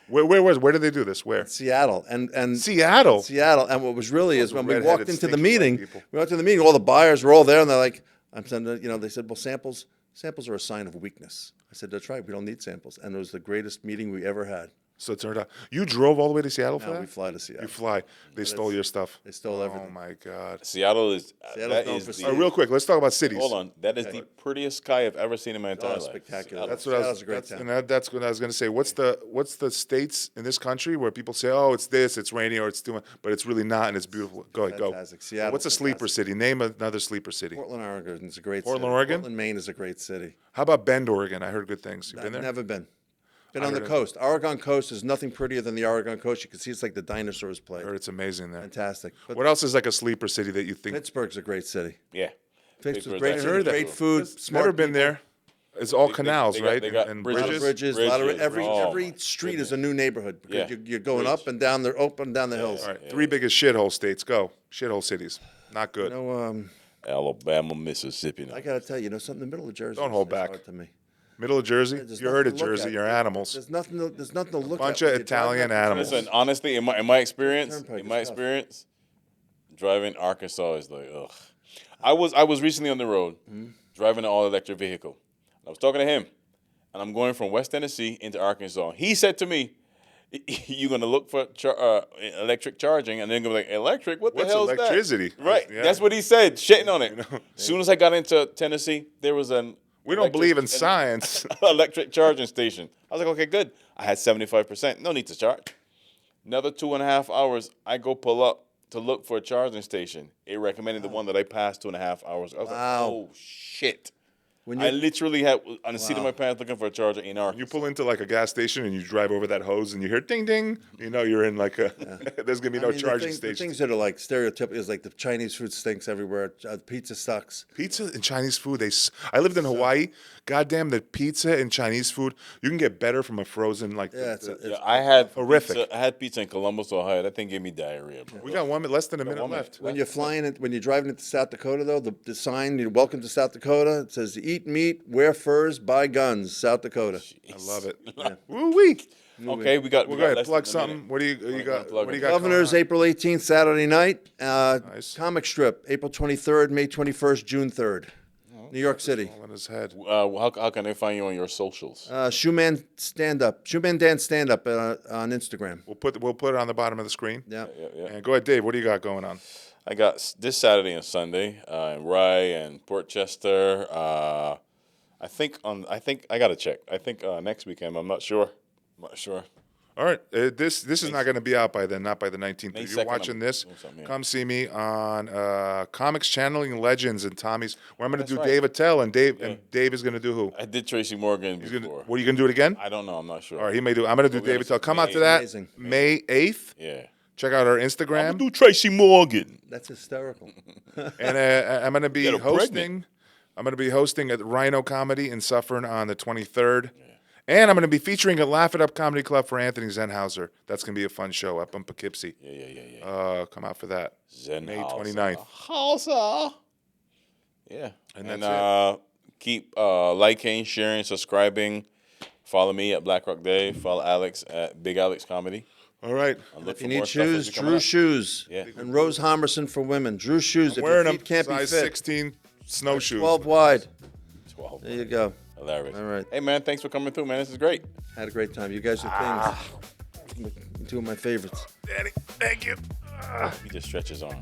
Where did they do this? Where? Seattle and Seattle. Seattle. And what was really is the when we redheaded, walked into the stinky meeting, white people. we went to the meeting, all the buyers were all there, and they're like, they said, well, samples are a sign of weakness. I said, that's right, we don't need samples. And it was the greatest meeting we ever had. So it turned out you drove all the way to Seattle for No, that? we fly to Seattle. You fly. They stole your stuff. They stole everything. Oh my God. Seattle is Seattle's that known is for the, All right, real quick, let's talk about cities. hold on. That is the prettiest sky I've ever seen in my entire life. spectacular. That's what I was. Seattle's a great That's, town. and that's what I was going to say. What's the states in this country where people say, "Oh, it's this, it's rainy, or it's too much," but it's really not, and it's beautiful. Go ahead, Fantastic. go. Seattle's What's a sleeper fantastic. city? Name another sleeper city. Portland, Oregon is a great Portland, city. Oregon? Portland, Maine is a great city. How about Bend, Oregon? I heard good things. You been there? Never been. Been I on the heard it. coast. Oregon coast is nothing prettier than the Oregon coast. You can see it's like the dinosaurs I played. heard it's amazing there. Fantastic. But What else is like a sleeper city that you think? Pittsburgh's a great city. Yeah. Pittsburgh's Pittsburgh's great actually city, heard that. great food, smart Never been people. there. It's all canals, right? they got and A lot of bridges. bridges, a lot of every Oh, every my street is a new neighborhood because Yeah. you're going Bridge. up and down the hills. All right, 3 biggest shithole states. Go. Shithole cities. Not good. You know, Alabama, Mississippi. I gotta tell you, something in the middle of Jersey. Don't hold is back. hard to me. Middle of Jersey. There's You heard nothing of to look Jersey. at. You're animals. There's nothing to look Bunch at. of when you drive Italian that- animals. Listen, honestly, in my experience, Turnpike in my is tough. experience, driving Arkansas is like, ugh. I was recently on the road driving an all electric vehicle. I was talking to him, and I'm going from West Tennessee into Arkansas. He said to me, "You're gonna look for electric charging, and then gonna be like, electric? What the What's hell is electricity? that?" Right. Yeah. That's what he said, shitting on it. As soon as I got into Tennessee, there was an We don't believe in electric- science. electric charging station. I was like, okay, good. I had 75%. No need to charge. Another 2.5 hours, I go pull up to look for a charging station. It recommended the one that I passed 2.5 hours. I was Wow. like, oh, shit. When I you literally had on the seat of my pants looking for a charger in Arkansas. You pull into like a gas station and you drive over that hose and you hear ding ding. You know you're in like a. There's gonna be no charging the station. things that are like stereotypical is like the Chinese food stinks everywhere. Pizza sucks. Pizza and Chinese food. I lived in Hawaii. Goddamn, the pizza and Chinese food. You can get better from a frozen like. Yeah, Yeah, I had Horrific. Pizza, I had pizza in Columbus, Ohio. That thing gave me diarrhea, bro. we got less than a minute 1 minute. left. When you're when you're driving into South Dakota, though, the sign, welcome to South Dakota, it says, eat meat, wear furs, buy guns, South Dakota. I love it. Woo wee. Okay, we got. Well, we go got ahead. less Plug than a something. minute. What do you got? plug What do you it. got? Governor's going on? April 18th, Saturday night. Nice. Comic strip, April 23rd, May 21st, June 3rd. New York City. All in his head. How can they find you on your socials? Shoeman Dan stand up on Instagram. We'll put it on the bottom of the screen. Yeah. Yeah. And go ahead, Dave. What do you got going on? I got this Saturday and Sunday in Rye and Port Chester. I think I gotta check. I think next weekend. I'm not sure. All right, this is not going to be out by then, not by the 19th. May If you're 2nd, watching I'm this, doing something, yeah. come see me on Comics Channeling Legends and Tommy's, where I'm going to do right. Dave Attell, and Dave is going to do who? I did Tracy Morgan What before. are you going to do it again? I don't know. I'm not sure. All right, he may do. I'm going to do we're Dave gonna Attell. see Come May out to that Amazing. May 8th. Yeah. Check out our I'm Instagram, gonna do Tracy Morgan. That's hysterical. and I'm going to be Get her hosting. pregnant. I'm going to be hosting at Rhino Comedy in Suffern on the 23rd. And I'm going to be featuring at Laugh It Up Comedy Club for Anthony Zenhauser. That's going to be a fun show up in Poughkeepsie. Yeah. Come out for that. May Zenhauser. 29th. Hauser. Yeah. And And keep liking, sharing, subscribing. Follow me at BlackRock Dave. Follow Alex at Big Alex Comedy. All right. And look If for you more need stuff as shoes, we come Drew out. shoes. Yeah. And Rose Homerson for women. Drew shoes. If your Wearing them feet can't be size fit. 16 snowshoes. 12 wide. 12. There you go. Hilarious. All right. Hey, man, thanks for coming through, man. This is great. Had a great time. You guys are things. Two of my favorites. Danny, thank you. He just stretches on.